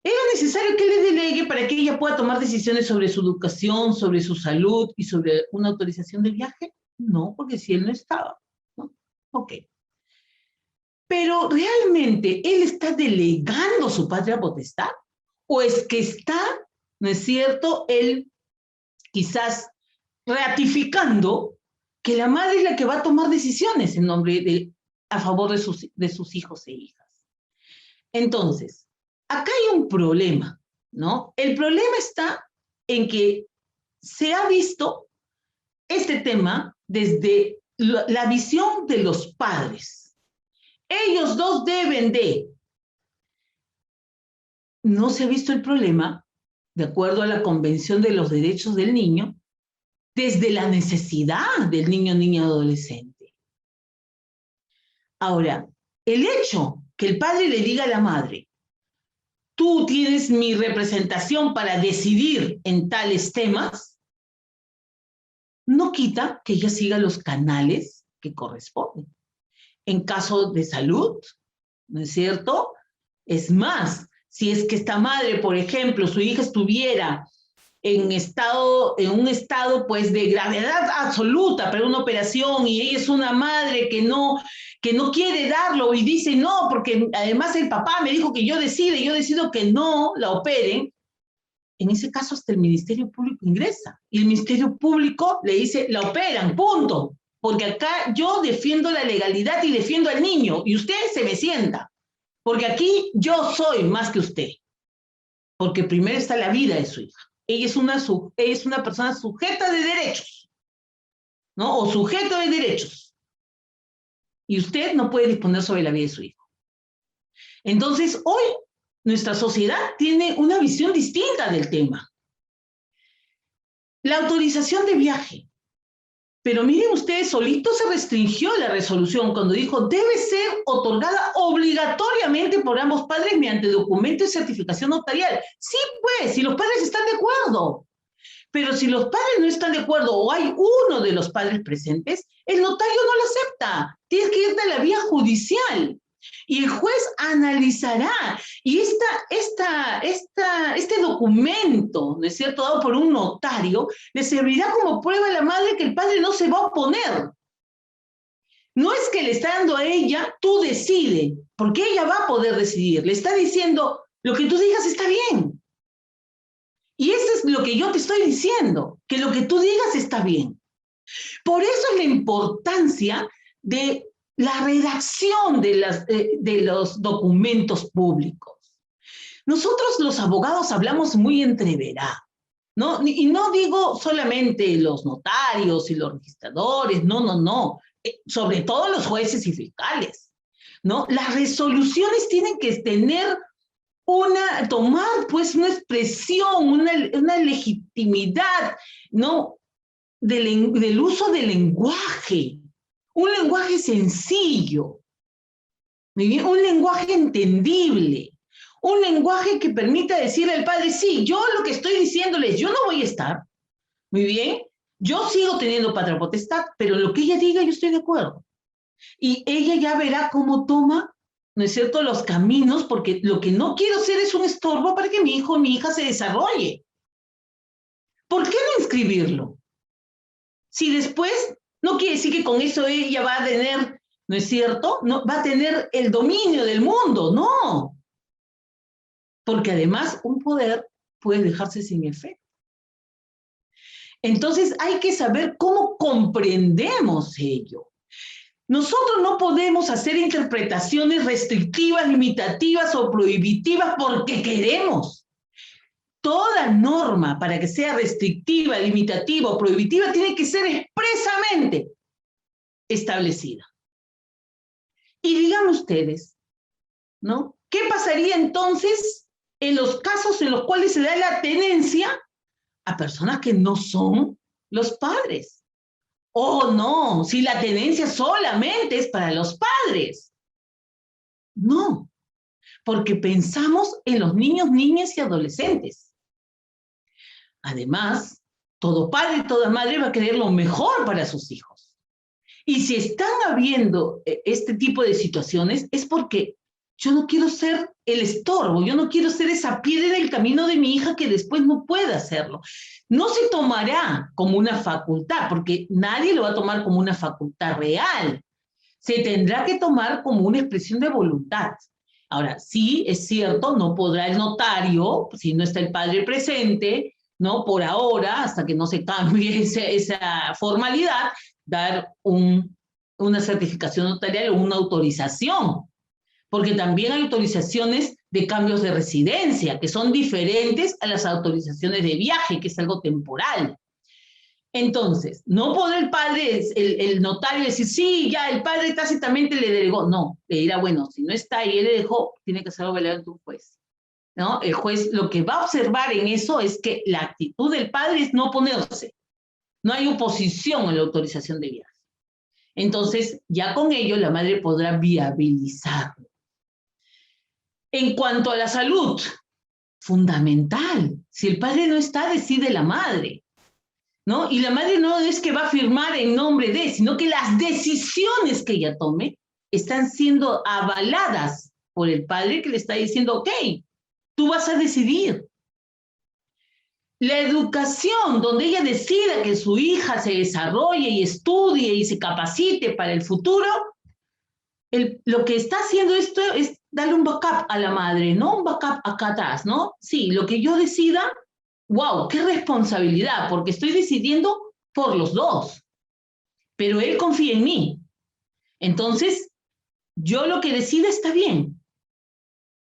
¿Era necesario que le delegue para que ella pueda tomar decisiones sobre su educación, sobre su salud y sobre una autorización de viaje? No, porque si él no estaba, ¿no? Ok. Pero realmente, ¿él está delegando su patria potestad? ¿O es que está, no es cierto, él quizás ratificando que la madre es la que va a tomar decisiones en nombre a favor de sus hijos e hijas? Entonces, acá hay un problema, ¿no? El problema está en que se ha visto este tema desde la visión de los padres. Ellos dos deben de. No se ha visto el problema, de acuerdo a la Convención de los Derechos del Niño, desde la necesidad del niño, niña, adolescente. Ahora, el hecho que el padre le diga a la madre, tú tienes mi representación para decidir en tales temas, no quita que ella siga los canales que corresponden. En caso de salud, ¿no es cierto? Es más, si es que esta madre, por ejemplo, su hija estuviera en un estado pues de gravedad absoluta para una operación y ella es una madre que no quiere darlo y dice no, porque además el papá me dijo que yo decido que no la operen, en ese caso hasta el Ministerio Público ingresa y el Ministerio Público le dice la operan, punto, porque acá yo defiendo la legalidad y defiendo al niño y usted se me sienta, porque aquí yo soy más que usted, porque primero está la vida de su hija. Ella es una persona sujeta de derechos, ¿no? O sujeto de derechos. Y usted no puede disponer sobre la vida de su hijo. Entonces, hoy nuestra sociedad tiene una visión distinta del tema. La autorización de viaje. Pero miren ustedes, solito se restringió la resolución cuando dijo debe ser otorgada obligatoriamente por ambos padres mediante documento de certificación notarial. Sí, pues, si los padres están de acuerdo. Pero si los padres no están de acuerdo o hay uno de los padres presentes, el notario no lo acepta. Tienes que irte a la vía judicial. Y el juez analizará. Y este documento, ¿no es cierto?, dado por un notario, le servirá como prueba a la madre que el padre no se va a oponer. No es que le está dando a ella, tú decide, porque ella va a poder decidir. Le está diciendo, lo que tú digas está bien. Y eso es lo que yo te estoy diciendo, que lo que tú digas está bien. Por eso es la importancia de la redacción de los documentos públicos. Nosotros los abogados hablamos muy entreverado, ¿no? Y no digo solamente los notarios y los registradores, no. Sobre todo los jueces y fiscales, ¿no? Las resoluciones tienen que tener tomar pues una expresión, una legitimidad, ¿no? Del uso del lenguaje, un lenguaje sencillo, un lenguaje entendible, un lenguaje que permita decirle al padre, sí, yo lo que estoy diciéndole, yo no voy a estar, muy bien, yo sigo teniendo patria potestad, pero lo que ella diga yo estoy de acuerdo. Y ella ya verá cómo toma, ¿no es cierto?, los caminos, porque lo que no quiero ser es un estorbo para que mi hijo o mi hija se desarrolle. ¿Por qué no inscribirlo? Si después no quiere decir que con eso ella va a tener, ¿no es cierto?, no, va a tener el dominio del mundo, no. Porque además un poder puede dejarse sin efecto. Entonces hay que saber cómo comprendemos ello. Nosotros no podemos hacer interpretaciones restrictivas, limitativas o prohibitivas porque queremos. Toda norma, para que sea restrictiva, limitativa o prohibitiva, tiene que ser expresamente establecida. Y digan ustedes, ¿no? ¿Qué pasaría entonces en los casos en los cuales se da la tenencia a personas que no son los padres? Oh, no, si la tenencia solamente es para los padres. No, porque pensamos en los niños, niñas y adolescentes. Además, todo padre y toda madre va a querer lo mejor para sus hijos. Y si están habiendo este tipo de situaciones, es porque yo no quiero ser el estorbo, yo no quiero ser esa piedra en el camino de mi hija que después no pueda hacerlo. No se tomará como una facultad, porque nadie lo va a tomar como una facultad real. Se tendrá que tomar como una expresión de voluntad. Ahora, sí, es cierto, no podrá el notario, si no está el padre presente, ¿no? Por ahora, hasta que no se cambie esa formalidad, dar una certificación notarial o una autorización, porque también hay autorizaciones de cambios de residencia, que son diferentes a las autorizaciones de viaje, que es algo temporal. Entonces, no podrá el padre, el notario decir, sí, ya, el padre tácitamente le delegó. No, le dirá, bueno, si no está y él le dejó, tiene que hacerlo valer ante un juez, ¿no? El juez lo que va a observar en eso es que la actitud del padre es no oponerse. No hay oposición a la autorización de viaje. Entonces, ya con ello, la madre podrá viabilizarlo. En cuanto a la salud, fundamental. Si el padre no está, decide la madre, ¿no? Y la madre no es que va a firmar en nombre de, sino que las decisiones que ella tome están siendo avaladas por el padre que le está diciendo, ok, tú vas a decidir. La educación, donde ella decida que su hija se desarrolle y estudie y se capacite para el futuro, lo que está haciendo esto es darle un backup a la madre, no un backup acá atrás, ¿no? Sí, lo que yo decida, wow, qué responsabilidad, porque estoy decidiendo por los dos, pero él confía en mí. Entonces, yo lo que decida está bien.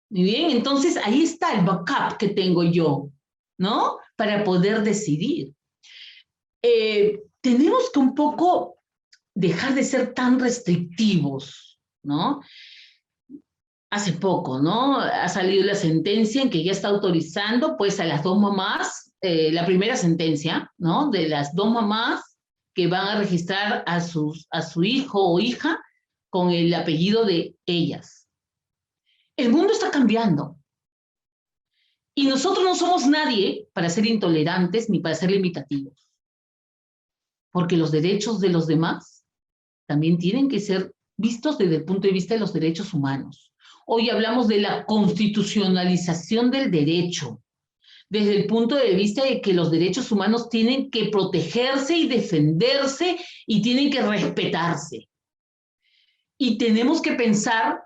Muy bien, entonces ahí está el backup que tengo yo, ¿no? Para poder decidir. Tenemos que un poco dejar de ser tan restrictivos, ¿no? Hace poco, ¿no? Ha salido la sentencia en que ya está autorizando, pues, a las dos mamás, la primera sentencia, ¿no? De las dos mamás que van a registrar a su hijo o hija con el apellido de ellas. El mundo está cambiando. Y nosotros no somos nadie para ser intolerantes ni para ser limitativos. Porque los derechos de los demás también tienen que ser vistos desde el punto de vista de los derechos humanos. Hoy hablamos de la constitucionalización del derecho, desde el punto de vista de que los derechos humanos tienen que protegerse y defenderse y tienen que respetarse. Y tenemos que pensar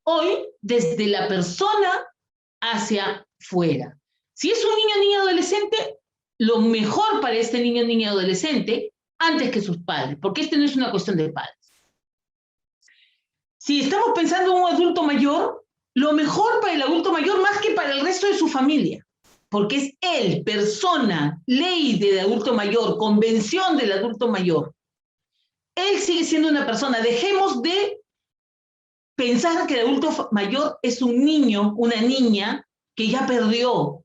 hoy desde la persona hacia fuera. Si es un niño, niña, adolescente, lo mejor para este niño, niña, adolescente, antes que sus padres, porque no es una cuestión de padres. Si estamos pensando en un adulto mayor, lo mejor para el adulto mayor más que para el resto de su familia, porque es él, persona, ley del adulto mayor, convención del adulto mayor. Él sigue siendo una persona. Dejemos de pensar que el adulto mayor es un niño, una niña que ya perdió,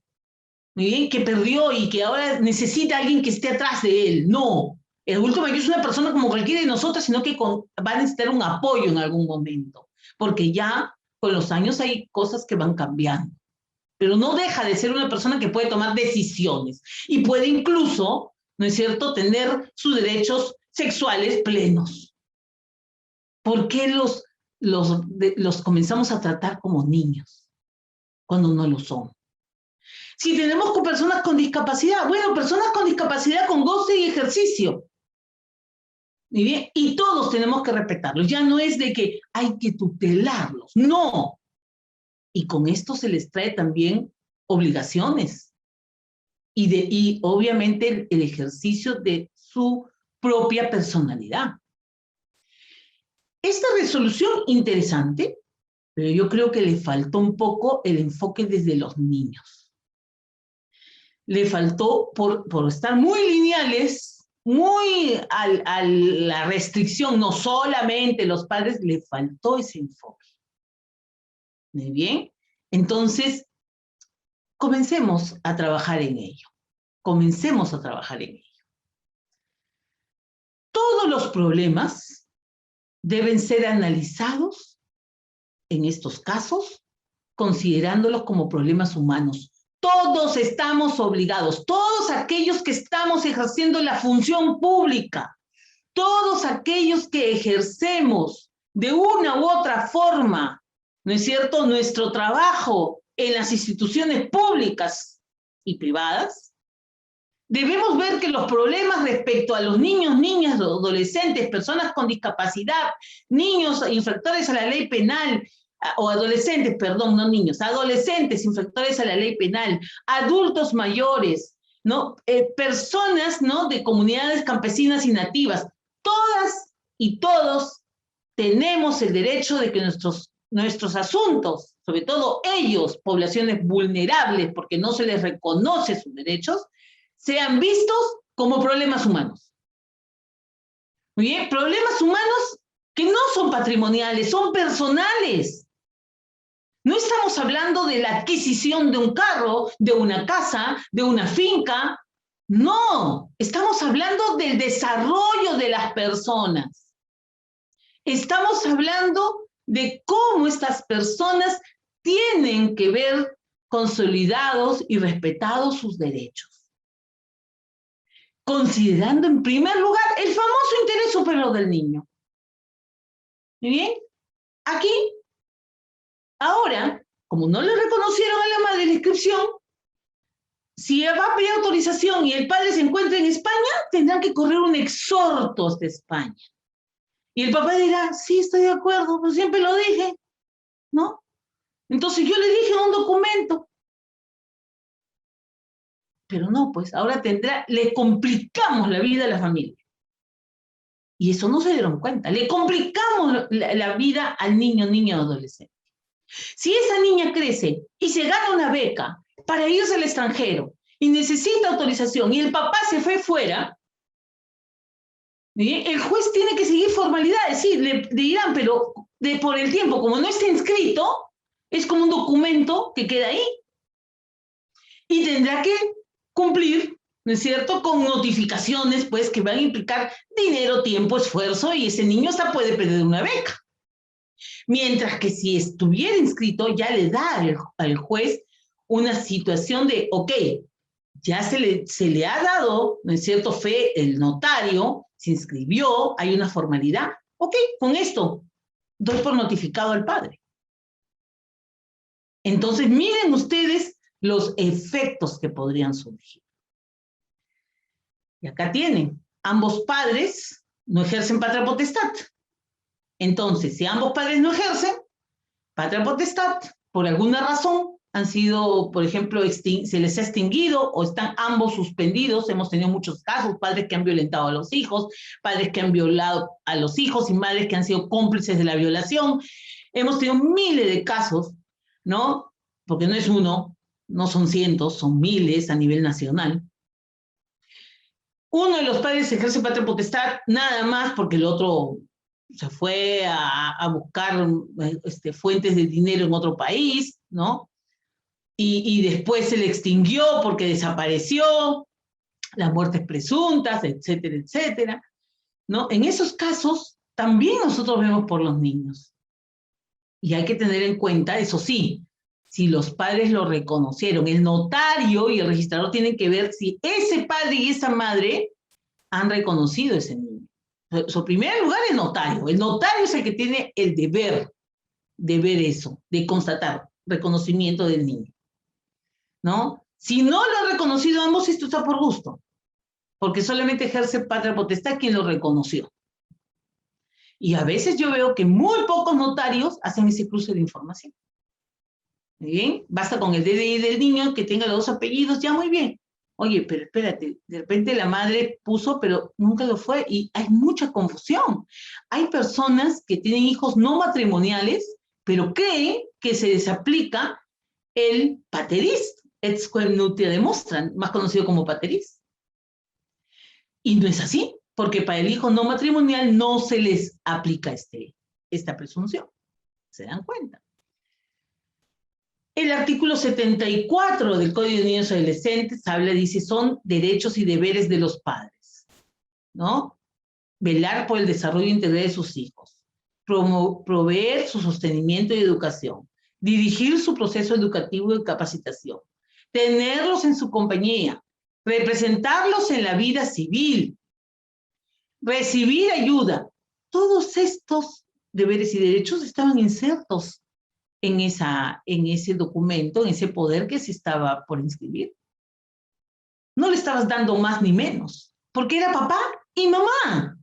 muy bien, que perdió y que ahora necesita a alguien que esté atrás de él. No, el adulto mayor es una persona como cualquiera de nosotros, sino que va a necesitar un apoyo en algún momento, porque ya con los años hay cosas que van cambiando. Pero no deja de ser una persona que puede tomar decisiones y puede incluso, ¿no es cierto?, tener sus derechos sexuales plenos. ¿Por qué los comenzamos a tratar como niños cuando no lo son? Si tenemos con personas con discapacidad, bueno, personas con discapacidad con goce y ejercicio. Muy bien, y todos tenemos que respetarlos. Ya no es de que hay que tutelarlos, no. Y con esto se les trae también obligaciones. y obviamente el ejercicio de su propia personalidad. Esta resolución interesante, pero yo creo que le faltó un poco el enfoque desde los niños. Le faltó por estar muy lineales, muy a la restricción, no solamente los padres, le faltó ese enfoque. Muy bien, entonces comencemos a trabajar en ello. Comencemos a trabajar en ello. Todos los problemas deben ser analizados en estos casos, considerándolos como problemas humanos. Todos estamos obligados, todos aquellos que estamos ejerciendo la función pública, todos aquellos que ejercemos de una u otra forma, ¿no es cierto?, nuestro trabajo en las instituciones públicas y privadas, debemos ver que los problemas respecto a los niños, niñas, adolescentes, personas con discapacidad, niños infractores a la ley penal, o adolescentes, perdón, no niños, adolescentes infractores a la ley penal, adultos mayores, ¿no? Personas, ¿no?, de comunidades campesinas y nativas, todas y todos tenemos el derecho de que nuestros asuntos, sobre todo ellos, poblaciones vulnerables, porque no se les reconoce sus derechos, sean vistos como problemas humanos. Muy bien, problemas humanos que no son patrimoniales, son personales. No estamos hablando de la adquisición de un carro, de una casa, de una finca. No, estamos hablando del desarrollo de las personas. Estamos hablando de cómo estas personas tienen que ver consolidados y respetados sus derechos. Considerando en primer lugar el famoso interés superior del niño. ¿Muy bien? Aquí, ahora, como no le reconocieron a la madre la inscripción, si va a pedir autorización y el padre se encuentra en España, tendrán que correr un exhorto hasta España. Y el papá dirá, sí, estoy de acuerdo, pues siempre lo dije, ¿no? Entonces yo le dije un documento. Pero no, pues ahora le complicamos la vida a la familia. Y eso no se dieron cuenta. Le complicamos la vida al niño, niña o adolescente. Si esa niña crece y se gana una beca para irse al extranjero y necesita autorización y el papá se fue fuera, ¿sí?, el juez tiene que seguir formalidades. Sí, le dirán, pero por el tiempo, como no está inscrito, es como un documento que queda ahí. Y tendrá que cumplir, ¿no es cierto?, con notificaciones, pues, que van a implicar dinero, tiempo, esfuerzo, y ese niño hasta puede perder una beca. Mientras que si estuviera inscrito, ya le da al juez una situación de, ok, ya se le ha dado, ¿no es cierto?, fe, el notario se inscribió, hay una formalidad, ok, con esto doy por notificado al padre. Entonces, miren ustedes los efectos que podrían surgir. Y acá tienen, ambos padres no ejercen patria potestad. Entonces, si ambos padres no ejercen patria potestad, por alguna razón, han sido, por ejemplo, se les ha extinguido o están ambos suspendidos. Hemos tenido muchos casos, padres que han violentado a los hijos, padres que han violado a los hijos y madres que han sido cómplices de la violación. Hemos tenido miles de casos, ¿no? Porque no es uno, no son cientos, son miles a nivel nacional. Uno de los padres ejerce patria potestad nada más porque el otro se fue a buscar fuentes de dinero en otro país, ¿no? Y después se le extinguió porque desapareció, las muertes presuntas, etcétera, etcétera, ¿no? En esos casos también nosotros vemos por los niños. Y hay que tener en cuenta, eso sí, si los padres lo reconocieron, el notario y el registrador tienen que ver si ese padre y esa madre han reconocido ese niño. En primer lugar, el notario. El notario es el que tiene el deber de ver eso, de constatar reconocimiento del niño, ¿no? Si no lo han reconocido ambos, esto está por gusto, porque solamente ejerce patria potestad quien lo reconoció. Y a veces yo veo que muy pocos notarios hacen ese cruce de información. Muy bien, basta con el DNI del niño que tenga los dos apellidos, ya muy bien. Oye, pero espérate, de repente la madre puso, pero nunca lo fue, y hay mucha confusión. Hay personas que tienen hijos no matrimoniales, pero creen que se les aplica el pateris, ex quem nuntia demonstrans, más conocido como pateris. Y no es así, porque para el hijo no matrimonial no se les aplica esta presunción. ¿Se dan cuenta? El artículo 74 del Código de Niños y Adolescentes dice, son derechos y deberes de los padres, ¿no? Velar por el desarrollo integral de sus hijos, proveer su sostenimiento y educación, dirigir su proceso educativo y capacitación, tenerlos en su compañía, representarlos en la vida civil, recibir ayuda. Todos estos deberes y derechos estaban insertos en ese documento, en ese poder que se estaba por inscribir. No le estabas dando más ni menos, porque era papá y mamá.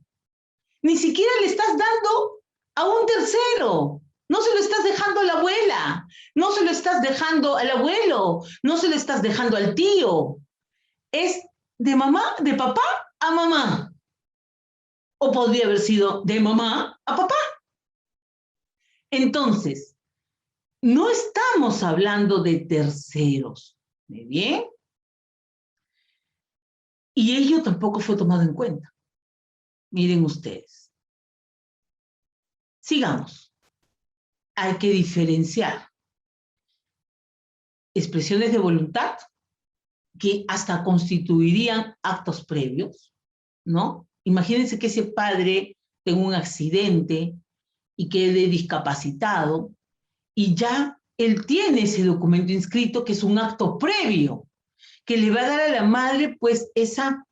Ni siquiera le estás dando a un tercero. No se lo estás dejando a la abuela, no se lo estás dejando al abuelo, no se lo estás dejando al tío. Es de mamá, de papá a mamá. O podría haber sido de mamá a papá. Entonces, no estamos hablando de terceros, ¿muy bien? Y ello tampoco fue tomado en cuenta. Miren ustedes. Sigamos. Hay que diferenciar expresiones de voluntad que hasta constituirían actos previos, ¿no? Imagínense que ese padre tenga un accidente y quede discapacitado y ya él tiene ese documento inscrito que es un acto previo que le va a dar a la madre pues esa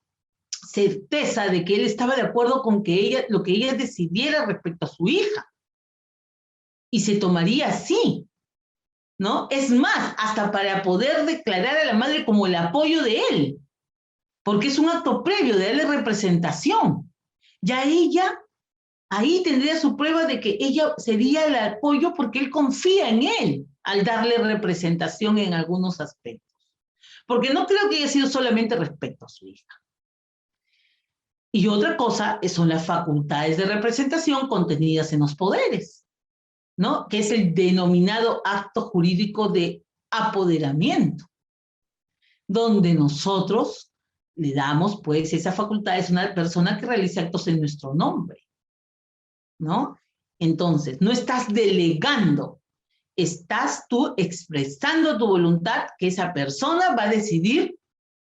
certeza de que él estaba de acuerdo con que lo que ella decidiera respecto a su hija. Y se tomaría así, ¿no? Es más, hasta para poder declarar a la madre como el apoyo de él, porque es un acto previo de darle representación. Ya ella, ahí tendría su prueba de que ella sería el apoyo porque él confía en él al darle representación en algunos aspectos. Porque no creo que haya sido solamente respecto a su hija. Y otra cosa son las facultades de representación contenidas en los poderes, ¿no? Que es el denominado acto jurídico de apoderamiento, donde nosotros le damos, pues, esa facultad es una persona que realiza actos en nuestro nombre, ¿no? Entonces, no estás delegando, estás tú expresando tu voluntad que esa persona va a decidir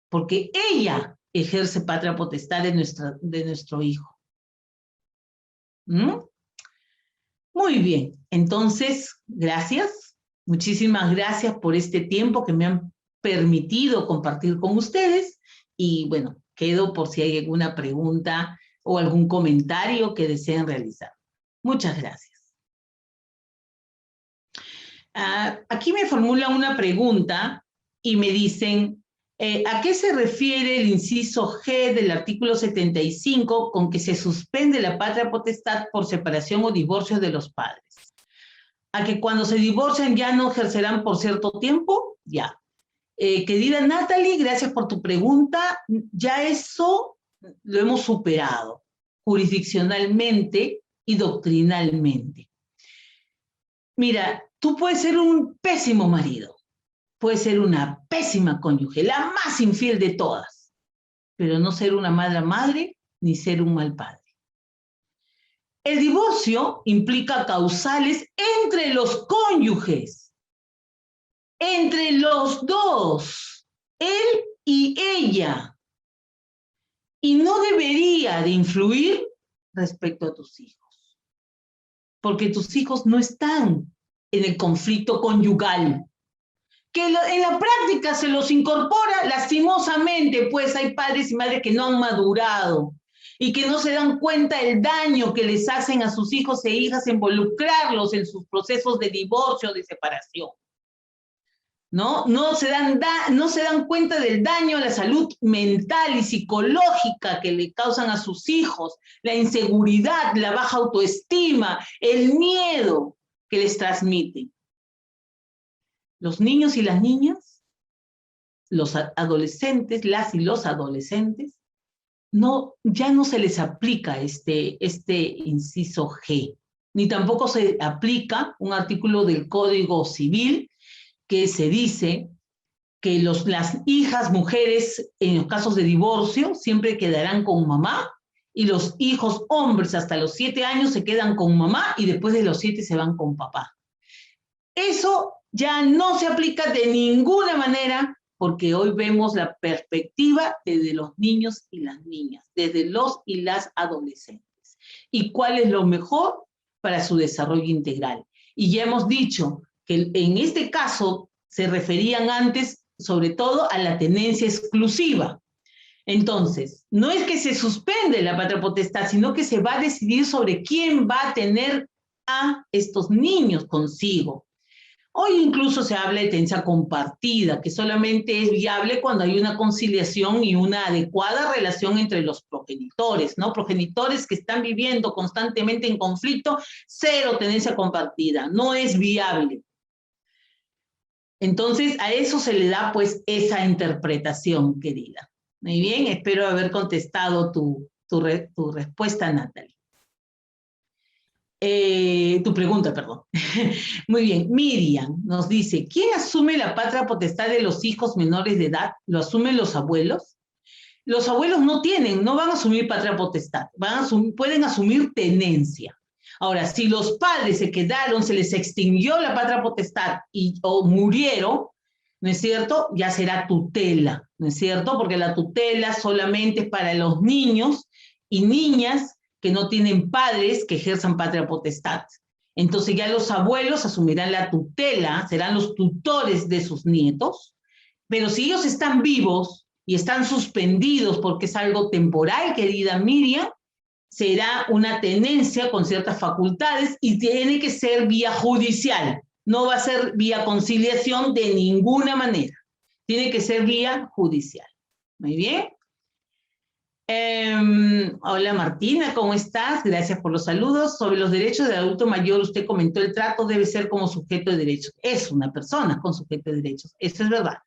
porque ella ejerce patria potestad de nuestro hijo. ¿Mm? Muy bien, entonces, gracias. Muchísimas gracias por este tiempo que me han permitido compartir con ustedes. Y bueno, quedo por si hay alguna pregunta o algún comentario que deseen realizar. Muchas gracias. Aquí me formulan una pregunta y me dicen, ¿a qué se refiere el inciso G del artículo 75 con que se suspende la patria potestad por separación o divorcio de los padres? ¿A que cuando se divorcian ya no ejercerán por cierto tiempo? Ya. Querida Natalie, gracias por tu pregunta. Ya eso lo hemos superado jurisdiccionalmente y doctrinalmente. Mira, tú puedes ser un pésimo marido, puedes ser una pésima cónyuge, la más infiel de todas, pero no ser una mala madre ni ser un mal padre. El divorcio implica causales entre los cónyuges, entre los dos, él y ella, y no debería de influir respecto a tus hijos, porque tus hijos no están en el conflicto conyugal, que en la práctica se los incorpora lastimosamente, pues hay padres y madres que no han madurado y que no se dan cuenta del daño que les hacen a sus hijos e hijas involucrarlos en sus procesos de divorcio o de separación. No se dan cuenta del daño a la salud mental y psicológica que le causan a sus hijos, la inseguridad, la baja autoestima, el miedo que les transmiten. Los niños y las niñas los adolescentes, las y los adolescentes, ya no se les aplica este inciso G, ni tampoco se aplica un artículo del Código Civil que se dice que las hijas mujeres en los casos de divorcio siempre quedarán con mamá y los hijos hombres hasta los 7 años se quedan con mamá y después de los 7 se van con papá. Eso ya no se aplica de ninguna manera porque hoy vemos la perspectiva desde los niños y las niñas, desde los y las adolescentes. ¿Y cuál es lo mejor para su desarrollo integral? Y ya hemos dicho que en este caso se referían antes sobre todo a la tenencia exclusiva. Entonces, no es que se suspende la patria potestad, sino que se va a decidir sobre quién va a tener a estos niños consigo. Hoy incluso se habla de tenencia compartida, que solamente es viable cuando hay una conciliación y una adecuada relación entre los progenitores, ¿no? Progenitores que están viviendo constantemente en conflicto, cero tenencia compartida, no es viable. Entonces, a eso se le da, pues, esa interpretación, querida. Muy bien, espero haber contestado tu respuesta, Natalie. Tu pregunta, perdón. Muy bien, Miriam nos dice, ¿quién asume la patria potestad de los hijos menores de edad? ¿Lo asumen los abuelos? Los abuelos no van a asumir patria potestad, pueden asumir tenencia. Ahora, si los padres se quedaron, se les extinguió la patria potestad o murieron, ¿no es cierto? Ya será tutela, ¿no es cierto? Porque la tutela solamente es para los niños y niñas que no tienen padres que ejerzan patria potestad. Entonces ya los abuelos asumirán la tutela, serán los tutores de sus nietos, pero si ellos están vivos y están suspendidos porque es algo temporal, querida Miriam, será una tenencia con ciertas facultades y tiene que ser vía judicial. No va a ser vía conciliación de ninguna manera. Tiene que ser vía judicial. Muy bien. Hola Martina, ¿cómo estás? Gracias por los saludos. Sobre los derechos del adulto mayor, usted comentó el trato debe ser como sujeto de derechos. Es una persona con sujeto de derechos, eso es verdad.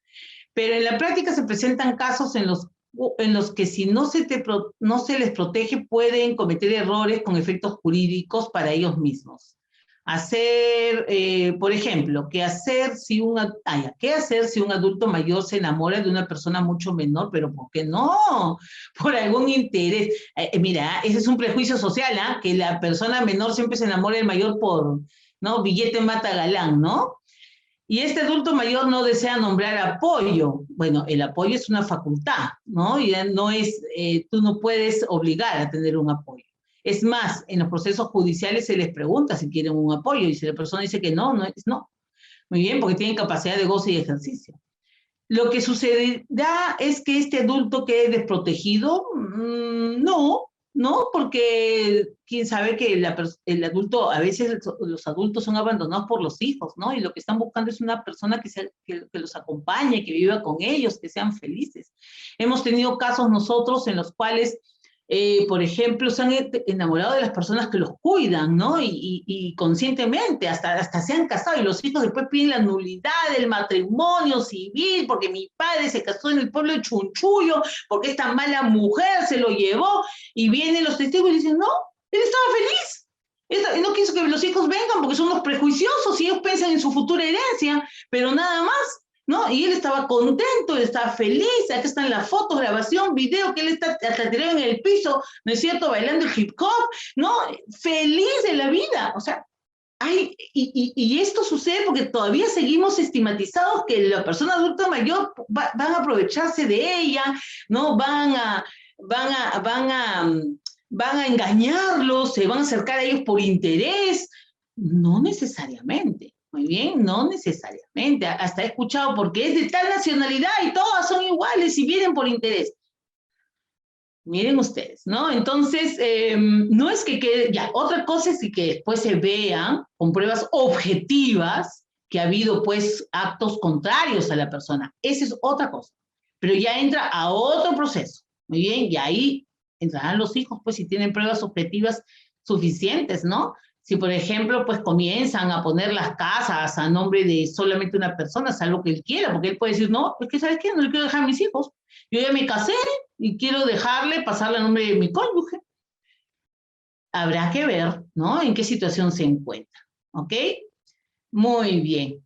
Pero en la práctica se presentan casos en los que si no se les protege pueden cometer errores con efectos jurídicos para ellos mismos. Por ejemplo, ¿qué hacer si un adulto mayor se enamora de una persona mucho menor? Pero ¿por qué no? Por algún interés. Mira, ese es un prejuicio social, ¿eh? Que la persona menor siempre se enamora del mayor por, ¿no? Billete mata galán, ¿no? Y este adulto mayor no desea nombrar apoyo. Bueno, el apoyo es una facultad, ¿no? Y no es, tú no puedes obligar a tener un apoyo. Es más, en los procesos judiciales se les pregunta si quieren un apoyo y si la persona dice que no, no es no. Muy bien, porque tienen capacidad de goce y ejercicio. Lo que sucederá es que este adulto quede desprotegido, no, porque quién sabe que el adulto, a veces los adultos son abandonados por los hijos, ¿no? Y lo que están buscando es una persona que los acompañe, que viva con ellos, que sean felices. Hemos tenido casos nosotros en los cuales, por ejemplo, se han enamorado de las personas que los cuidan, ¿no? Y conscientemente, hasta se han casado, y los hijos después piden la nulidad del matrimonio civil, porque mi padre se casó en el pueblo de Chunchullo, porque esta mala mujer se lo llevó, y vienen los testigos y dicen, no, él estaba feliz. Él no quiso que los hijos vengan porque son unos prejuiciosos y ellos piensan en su futura herencia, pero nada más, ¿no? Y él estaba contento, él estaba feliz, acá están las fotos, grabación, video, que él está hasta tirado en el piso, ¿no es cierto?, bailando el hip hop, ¿no? Feliz de la vida, o sea, y esto sucede porque todavía seguimos estigmatizados que la persona adulta mayor van a aprovecharse de ella, ¿no? Van a engañarlos, se van a acercar a ellos por interés. No necesariamente. Muy bien, no necesariamente. Hasta he escuchado porque es de tal nacionalidad y todas son iguales y vienen por interés. Miren ustedes, ¿no? Entonces, no es que quede, ya, otra cosa es que después se vean con pruebas objetivas que ha habido, pues, actos contrarios a la persona. Esa es otra cosa. Pero ya entra a otro proceso. Muy bien, y ahí entrarán los hijos, pues, si tienen pruebas objetivas suficientes, ¿no? Si, por ejemplo, pues comienzan a poner las casas a nombre de solamente una persona, salvo que él quiera, porque él puede decir, no, es que, ¿sabes qué? No le quiero dejar a mis hijos. Yo ya me casé y quiero dejarle pasarle a nombre de mi cónyuge. Habrá que ver, ¿no? En qué situación se encuentra, ¿ok? Muy bien.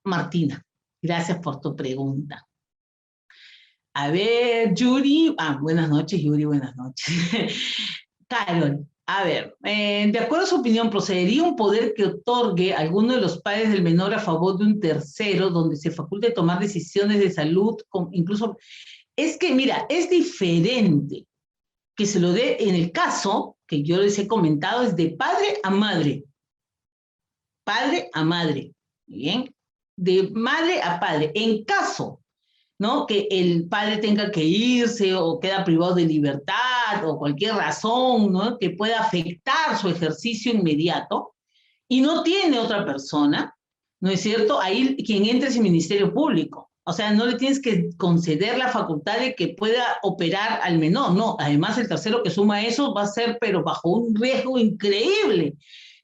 Martina, gracias por tu pregunta. A ver, Yuri. Buenas noches, Yuri, buenas noches. Carol, a ver, de acuerdo a su opinión, ¿procedería un poder que otorgue a alguno de los padres del menor a favor de un tercero, donde se faculte tomar decisiones de salud, incluso... Es que, mira, es diferente que se lo dé en el caso que yo les he comentado, es de padre a madre. Padre a madre, ¿bien? De madre a padre. En caso, ¿no?, que el padre tenga que irse o queda privado de libertad o cualquier razón, ¿no?, que pueda afectar su ejercicio inmediato y no tiene otra persona, ¿no es cierto? Ahí quien entra es el Ministerio Público. O sea, no le tienes que conceder la facultad de que pueda operar al menor, no. Además, el tercero que suma eso va a ser, pero bajo un riesgo increíble.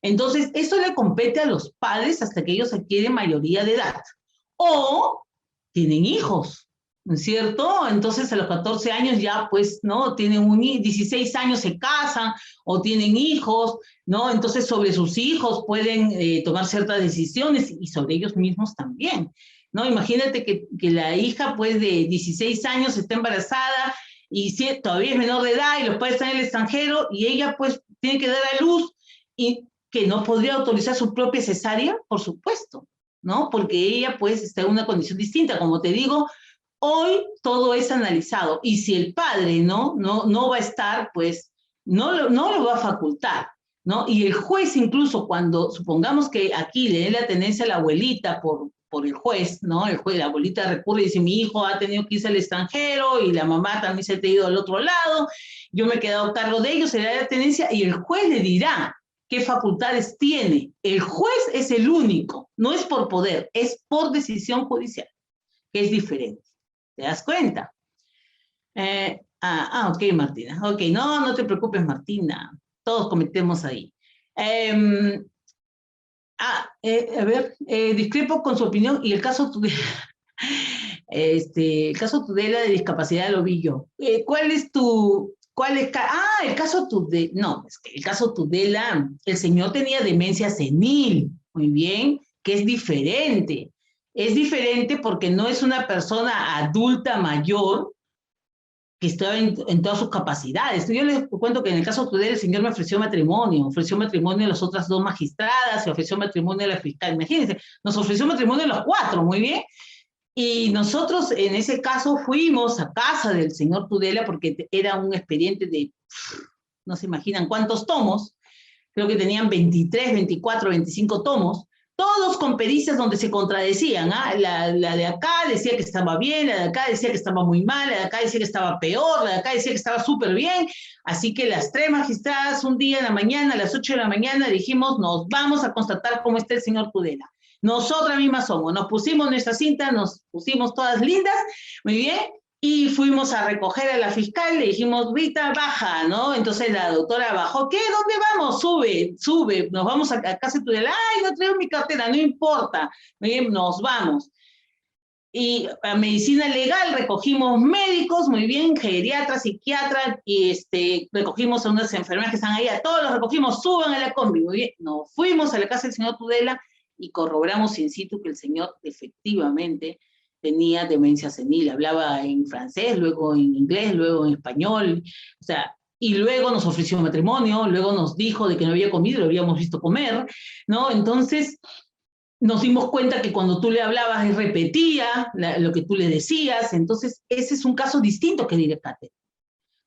Entonces, eso le compete a los padres hasta que ellos adquieren mayoría de edad. O tienen hijos, ¿no es cierto? Entonces, a los 14 años ya, pues, ¿no? Tienen 16 años se casan o tienen hijos, ¿no? Entonces, sobre sus hijos pueden tomar ciertas decisiones y sobre ellos mismos también, ¿no? Imagínate que la hija, pues, de 16 años está embarazada y si, todavía es menor de edad y los padres están en el extranjero y ella, pues, tiene que dar a luz y que no podría autorizar su propia cesárea, por supuesto, ¿no? Porque ella, pues, está en una condición distinta. Como te digo, hoy todo es analizado y si el padre no va a estar, pues, no lo va a facultar, ¿no? Y el juez incluso cuando, supongamos que aquí le dé la tenencia a la abuelita por el juez, ¿no? El juez, la abuelita recurre y dice, mi hijo ha tenido que irse al extranjero y la mamá también se ha ido al otro lado, yo me he quedado a cargo de ellos, se le da la tenencia y el juez le dirá qué facultades tiene. El juez es el único, no es por poder, es por decisión judicial, que es diferente. ¿Te das cuenta? Ok, Martina. Ok, no te preocupes, Martina. Todos cometemos ahí. A ver, discrepo con su opinión y el caso Tudela, el caso Tudela de discapacidad lo vi yo. El caso Tudela, no, es que el caso Tudela, el señor tenía demencia senil, muy bien, que es diferente. Es diferente porque no es una persona adulta mayor que estaba en todas sus capacidades. Yo les cuento que en el caso Tudela el señor me ofreció matrimonio a las otras dos magistradas, se ofreció matrimonio a la fiscal, imagínense, nos ofreció matrimonio a los cuatro, muy bien, y nosotros en ese caso fuimos a casa del señor Tudela porque era un expediente de, no se imaginan cuántos tomos, creo que tenían 23, 24, 25 tomos, todos con pericias donde se contradecían, ¿ah? La de acá decía que estaba bien, la de acá decía que estaba muy mal, la de acá decía que estaba peor, la de acá decía que estaba súper bien, así que las tres magistradas un día en la mañana, a las 8 de la mañana, dijimos, nos vamos a constatar cómo está el señor Tudela. Nosotras mismas somos, nos pusimos nuestra cinta, nos pusimos todas lindas, muy bien, y fuimos a recoger a la fiscal, le dijimos, Rita, baja, ¿no? Entonces la doctora bajó, ¿qué? ¿Dónde vamos? Sube, nos vamos a casa de Tudela, ay, no traigo mi cartera, no importa, nos vamos. Y a medicina legal recogimos médicos, muy bien, geriatras, psiquiatras, y recogimos a unas enfermeras que están ahí, a todos los recogimos, suban a la combi, muy bien, nos fuimos a la casa del señor Tudela y corroboramos in situ que el señor efectivamente tenía demencia senil, hablaba en francés, luego en inglés, luego en español, o sea, y luego nos ofreció matrimonio, luego nos dijo de que no había comido, lo habíamos visto comer, ¿no? Entonces, nos dimos cuenta que cuando tú le hablabas, él repetía lo que tú le decías, entonces ese es un caso distinto que diré, Kate,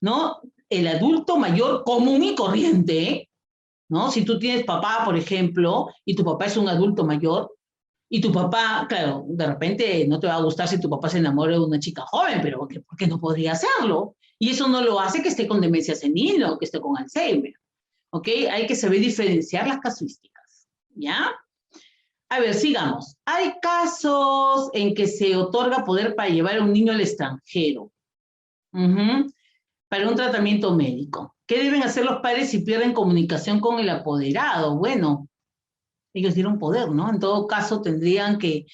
¿no? El adulto mayor común y corriente, ¿no? Si tú tienes papá, por ejemplo, y tu papá es un adulto mayor, y tu papá, claro, de repente no te va a gustar si tu papá se enamora de una chica joven, pero ¿por qué no podría hacerlo? Y eso no lo hace que esté con demencia senil o que esté con Alzheimer, ¿ok? Hay que saber diferenciar las casuísticas, ¿ya? A ver, sigamos. Hay casos en que se otorga poder para llevar a un niño al extranjero. para un tratamiento médico. ¿Qué deben hacer los padres si pierden comunicación con el apoderado? Bueno, ellos dieron poder, ¿no? En todo caso, tendrían que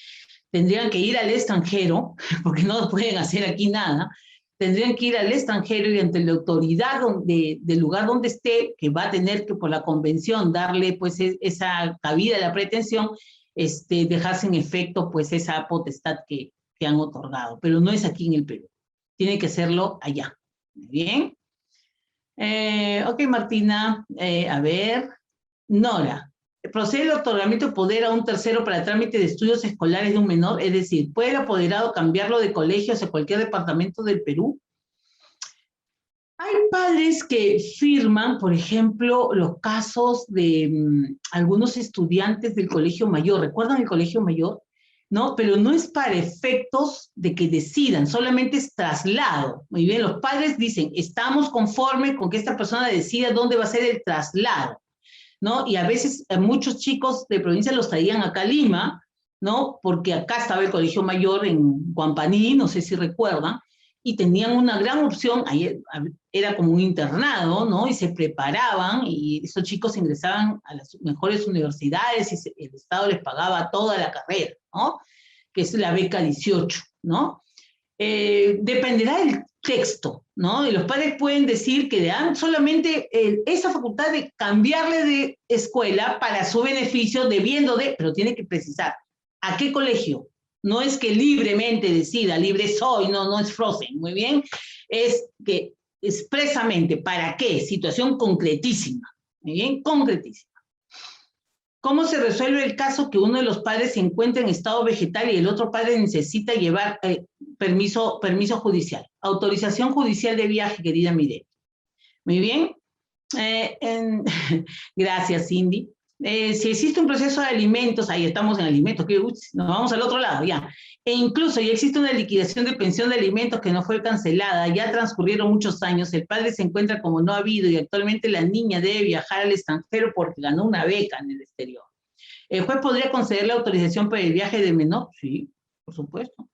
ir al extranjero, porque no pueden hacer aquí nada, tendrían que ir al extranjero y ante la autoridad del lugar donde esté, que va a tener que por la convención darle pues esa cabida a la pretensión, dejarse en efecto pues esa potestad que han otorgado, pero no es aquí en el Perú, tiene que hacerlo allá. Bien. Ok, Martina, a ver, Nora. Procede el otorgamiento de poder a un tercero para trámite de estudios escolares de un menor, es decir, ¿puede el apoderado cambiarlo de colegio hacia cualquier departamento del Perú? Hay padres que firman, por ejemplo, los casos de algunos estudiantes del Colegio Mayor. ¿Recuerdan el Colegio Mayor? ¿No? Pero no es para efectos de que decidan, solamente es traslado. Muy bien, los padres dicen, estamos conformes con que esta persona decida dónde va a ser el traslado, ¿no? Y a veces muchos chicos de provincia los traían acá a Lima, ¿no? Porque acá estaba el Colegio Mayor en Guampaní, no sé si recuerdan, y tenían una gran opción, ahí era como un internado, ¿no? Y se preparaban, y esos chicos ingresaban a las mejores universidades, y el Estado les pagaba toda la carrera, ¿no? Que es la beca 18, ¿no? Dependerá del texto, ¿no? Y los padres pueden decir que le dan solamente esa facultad de cambiarle de escuela para su beneficio, debiendo de, pero tiene que precisar, ¿a qué colegio? No es que libremente decida, libre soy, no es Frozen, muy bien, es que expresamente, ¿para qué? Situación concretísima, muy bien, concretísima. ¿Cómo se resuelve el caso que uno de los padres se encuentra en estado vegetal y el otro padre necesita llevar permiso judicial? Autorización judicial de viaje, querida Mireille. Muy bien. Gracias, Cindy. Si existe un proceso de alimentos, ahí estamos en alimentos, que nos vamos al otro lado, ya. E incluso ya existe una liquidación de pensión de alimentos que no fue cancelada, ya transcurrieron muchos años, el padre se encuentra como no ha habido y actualmente la niña debe viajar al extranjero porque ganó una beca en el exterior. ¿El juez podría conceder la autorización para el viaje del menor? Sí, por supuesto.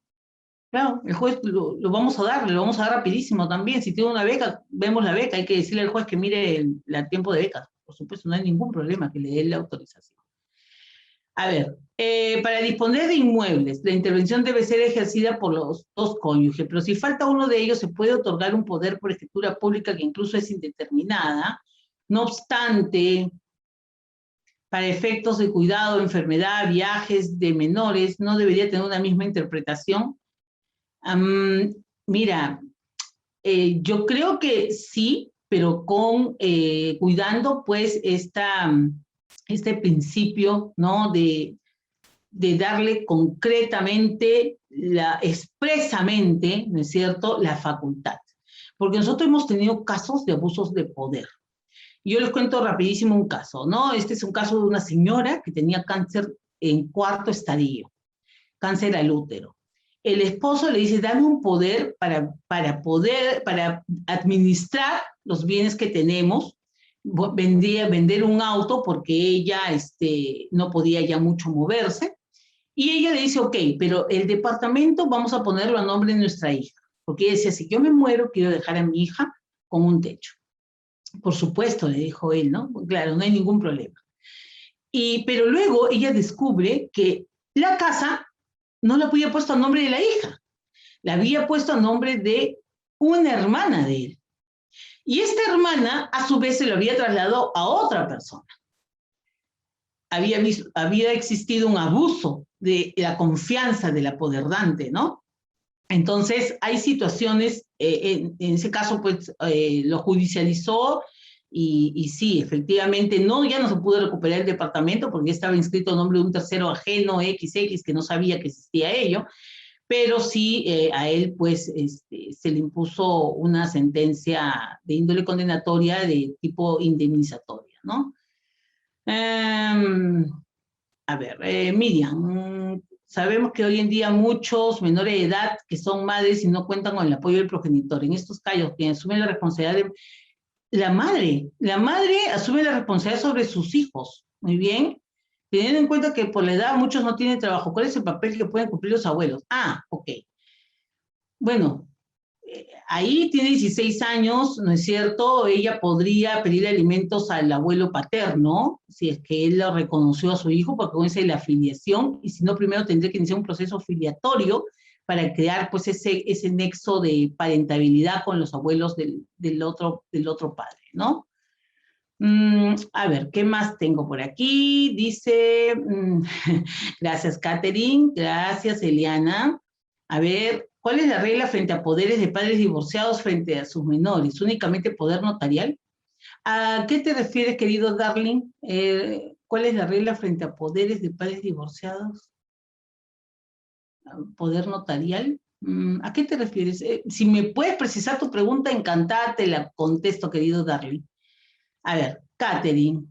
Claro, el juez lo vamos a dar, lo vamos a dar rapidísimo también. Si tiene una beca, vemos la beca, hay que decirle al juez que mire el tiempo de becas. Por supuesto, no hay ningún problema que le dé la autorización. A ver, para disponer de inmuebles, la intervención debe ser ejercida por los dos cónyuges, pero si falta uno de ellos, se puede otorgar un poder por escritura pública que incluso es indeterminada. No obstante, para efectos de cuidado, enfermedad, viajes de menores, no debería tener una misma interpretación. Mira, yo creo que sí, pero con cuidando pues este principio, ¿no? De darle concretamente, expresamente, ¿no es cierto?, la facultad. Porque nosotros hemos tenido casos de abusos de poder. Yo les cuento rapidísimo un caso, ¿no? Este es un caso de una señora que tenía cáncer en 4º estadio, cáncer al útero. El esposo le dice, dame un poder para administrar los bienes que tenemos, vender un auto porque ella no podía ya mucho moverse, y ella le dice, ok, pero el departamento vamos a ponerlo a nombre de nuestra hija, porque ella decía, si yo me muero, quiero dejar a mi hija con un techo. Por supuesto, le dijo él, ¿no? Claro, no hay ningún problema. Pero luego ella descubre que la casa no la había puesto a nombre de la hija, la había puesto a nombre de una hermana de él. Y esta hermana, a su vez, se lo había trasladado a otra persona. Había existido un abuso de la confianza del apoderdante, ¿no? Entonces, hay situaciones, en ese caso, pues, lo judicializó y sí, efectivamente, ya no se pudo recuperar el departamento porque estaba inscrito a nombre de un tercero ajeno, XX, que no sabía que existía ello, pero sí a él, pues, se le impuso una sentencia de índole condenatoria de tipo indemnizatoria, ¿no? A ver, Miriam, sabemos que hoy en día muchos menores de edad que son madres y no cuentan con el apoyo del progenitor. En estos casos, quien asume la responsabilidad de la madre asume la responsabilidad sobre sus hijos, muy bien, teniendo en cuenta que por la edad muchos no tienen trabajo. ¿Cuál es el papel que pueden cumplir los abuelos? Ah, ok. Bueno, ahí tiene 16 años, ¿no es cierto? Ella podría pedir alimentos al abuelo paterno, si es que él lo reconoció a su hijo, porque comienza la filiación, y si no, primero tendría que iniciar un proceso filiatorio para crear pues ese nexo de parentabilidad con los abuelos del otro padre, ¿no? A ver, ¿qué más tengo por aquí? Dice, gracias Catherine, gracias Eliana. A ver, ¿cuál es la regla frente a poderes de padres divorciados frente a sus menores? ¿Únicamente poder notarial? ¿A qué te refieres, querido Darling? ¿Cuál es la regla frente a poderes de padres divorciados? ¿Poder notarial? ¿A qué te refieres? Si me puedes precisar tu pregunta, encantada te la contesto, querido Darling. A ver, Catherine,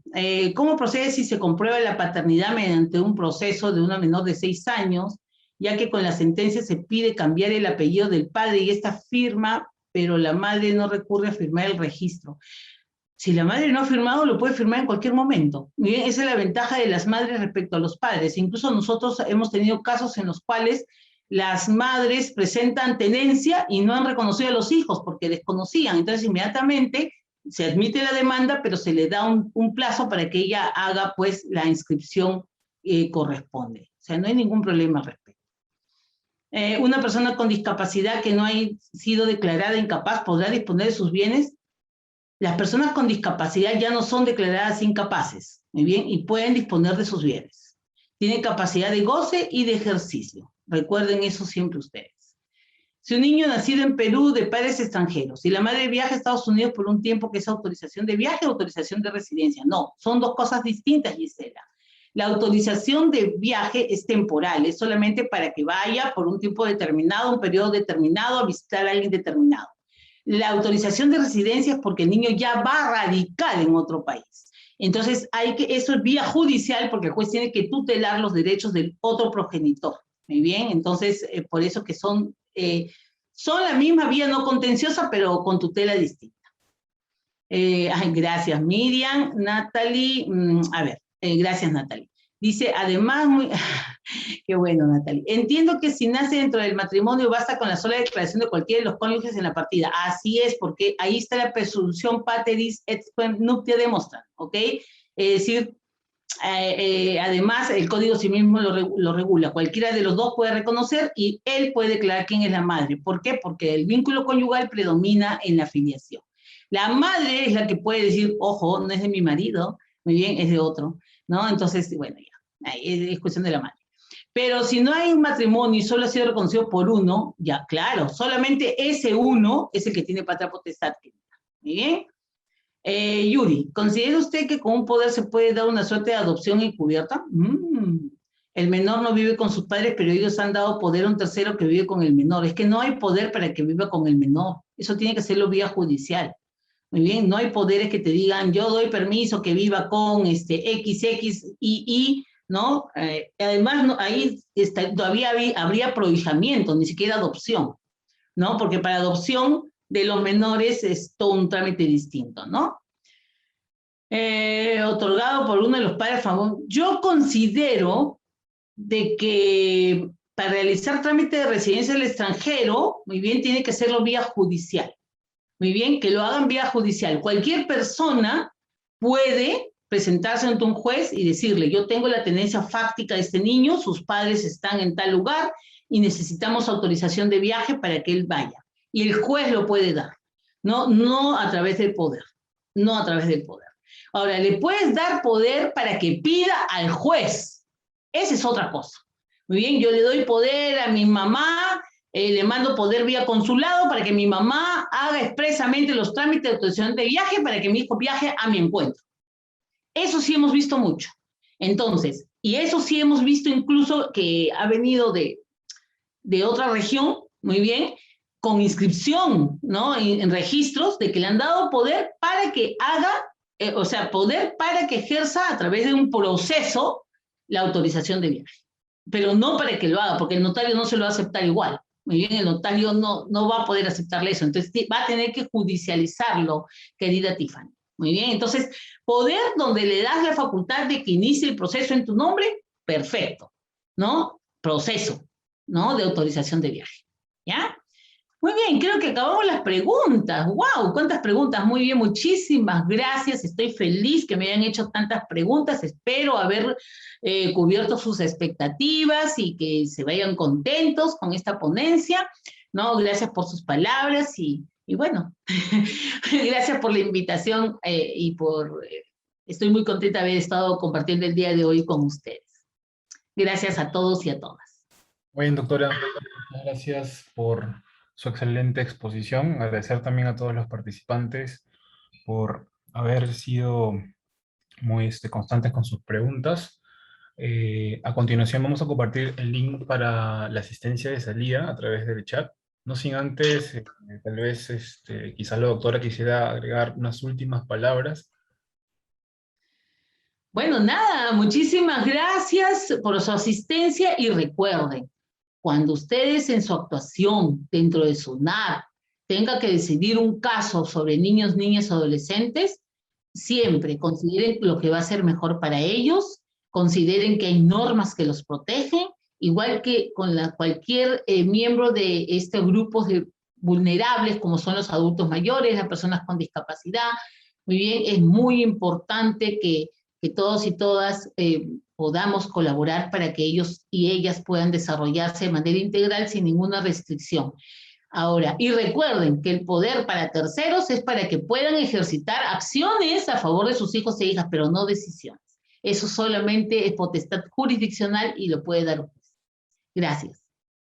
¿cómo procede si se comprueba la paternidad mediante un proceso de una menor de 6 años, ya que con la sentencia se pide cambiar el apellido del padre y esta firma, pero la madre no recurre a firmar el registro? Si la madre no ha firmado, lo puede firmar en cualquier momento. Bien, esa es la ventaja de las madres respecto a los padres. Incluso nosotros hemos tenido casos en los cuales las madres presentan tenencia y no han reconocido a los hijos porque desconocían. Entonces, inmediatamente se admite la demanda, pero se le da un plazo para que ella haga pues la inscripción corresponde. O sea, no hay ningún problema al respecto. Una persona con discapacidad que no haya sido declarada incapaz podrá disponer de sus bienes. Las personas con discapacidad ya no son declaradas incapaces, muy bien, y pueden disponer de sus bienes. Tienen capacidad de goce y de ejercicio. Recuerden eso siempre ustedes. Si un niño nacido en Perú de padres extranjeros y la madre viaja a Estados Unidos por un tiempo, ¿que es autorización de viaje o autorización de residencia? No, son dos cosas distintas, Gisela. La autorización de viaje es temporal, es solamente para que vaya por un tiempo determinado, un periodo determinado, a visitar a alguien determinado. La autorización de residencia es porque el niño ya va a radicar en otro país. Entonces, eso es vía judicial porque el juez tiene que tutelar los derechos del otro progenitor. Muy bien, entonces, por eso que son la misma vía no contenciosa, pero con tutela distinta. Gracias, Miriam. Natalie, a ver, gracias, Natalie. Dice, además, qué bueno, Natalie. Entiendo que si nace dentro del matrimonio basta con la sola declaración de cualquiera de los cónyuges en la partida. Así es, porque ahí está la presunción pateris et quem nuptia demonstrans, ¿ok? Es decir, además, el Código Civil mismo lo regula. Cualquiera de los dos puede reconocer y él puede declarar quién es la madre. ¿Por qué? Porque el vínculo conyugal predomina en la filiación. La madre es la que puede decir, ojo, no es de mi marido, muy bien, es de otro, ¿no? Entonces, bueno, ya, es cuestión de la madre. Pero si no hay un matrimonio y solo ha sido reconocido por uno, ya, claro, solamente ese uno es el que tiene patria potestad. Muy bien. Yuri, ¿considera usted que con un poder se puede dar una suerte de adopción encubierta? El menor no vive con sus padres, pero ellos han dado poder a un tercero que vive con el menor. Es que no hay poder para que viva con el menor. Eso tiene que hacerlo vía judicial. Muy bien, no hay poderes que te digan, yo doy permiso que viva con XX, Y, ¿no? Además, no, ahí todavía habría prohijamiento, ni siquiera adopción, ¿no? Porque para adopción de los menores es todo un trámite distinto, ¿no? Otorgado por uno de los padres famosos. Yo considero de que para realizar trámite de residencia del extranjero, muy bien, tiene que hacerlo vía judicial. Muy bien, que lo hagan vía judicial. Cualquier persona puede presentarse ante un juez y decirle, yo tengo la tenencia fáctica de este niño, sus padres están en tal lugar y necesitamos autorización de viaje para que él vaya. Y el juez lo puede dar, no a través del poder, no a través del poder. Ahora, le puedes dar poder para que pida al juez. Esa es otra cosa. Muy bien, yo le doy poder a mi mamá, le mando poder vía consulado para que mi mamá haga expresamente los trámites de autorización de viaje para que mi hijo viaje a mi encuentro. Eso sí hemos visto mucho. Entonces, y eso sí hemos visto incluso que ha venido de otra región, muy bien, con inscripción, ¿no? En registros de que le han dado poder para que haga, poder para que ejerza a través de un proceso la autorización de viaje. Pero no para que lo haga, porque el notario no se lo va a aceptar igual. Muy bien, el notario no va a poder aceptarle eso. Entonces, va a tener que judicializarlo, querida Tiffany. Muy bien, entonces, poder donde le das la facultad de que inicie el proceso en tu nombre, perfecto, ¿no? Proceso, ¿no? De autorización de viaje, ¿ya? Muy bien, creo que acabamos las preguntas. ¡Wow! ¿Cuántas preguntas? Muy bien, muchísimas gracias. Estoy feliz que me hayan hecho tantas preguntas. Espero haber cubierto sus expectativas y que se vayan contentos con esta ponencia. ¿No? Gracias por sus palabras y bueno, gracias por la invitación y por... estoy muy contenta de haber estado compartiendo el día de hoy con ustedes. Gracias a todos y a todas. Muy bien, doctora. Muchas gracias por su excelente exposición. Agradecer también a todos los participantes por haber sido muy constantes con sus preguntas. A continuación vamos a compartir el link para la asistencia de salida a través del chat. No sin antes, tal vez quizá la doctora quisiera agregar unas últimas palabras. Bueno, nada, muchísimas gracias por su asistencia y recuerden, cuando ustedes en su actuación dentro de SUNAT tengan que decidir un caso sobre niños, niñas, adolescentes, siempre consideren lo que va a ser mejor para ellos, consideren que hay normas que los protegen, igual que con cualquier miembro de estos grupos vulnerables, como son los adultos mayores, las personas con discapacidad. Muy bien, es muy importante que todos y todas podamos colaborar para que ellos y ellas puedan desarrollarse de manera integral sin ninguna restricción. Ahora, y recuerden que el poder para terceros es para que puedan ejercitar acciones a favor de sus hijos e hijas, pero no decisiones. Eso solamente es potestad jurisdiccional y lo puede dar un juez. Gracias.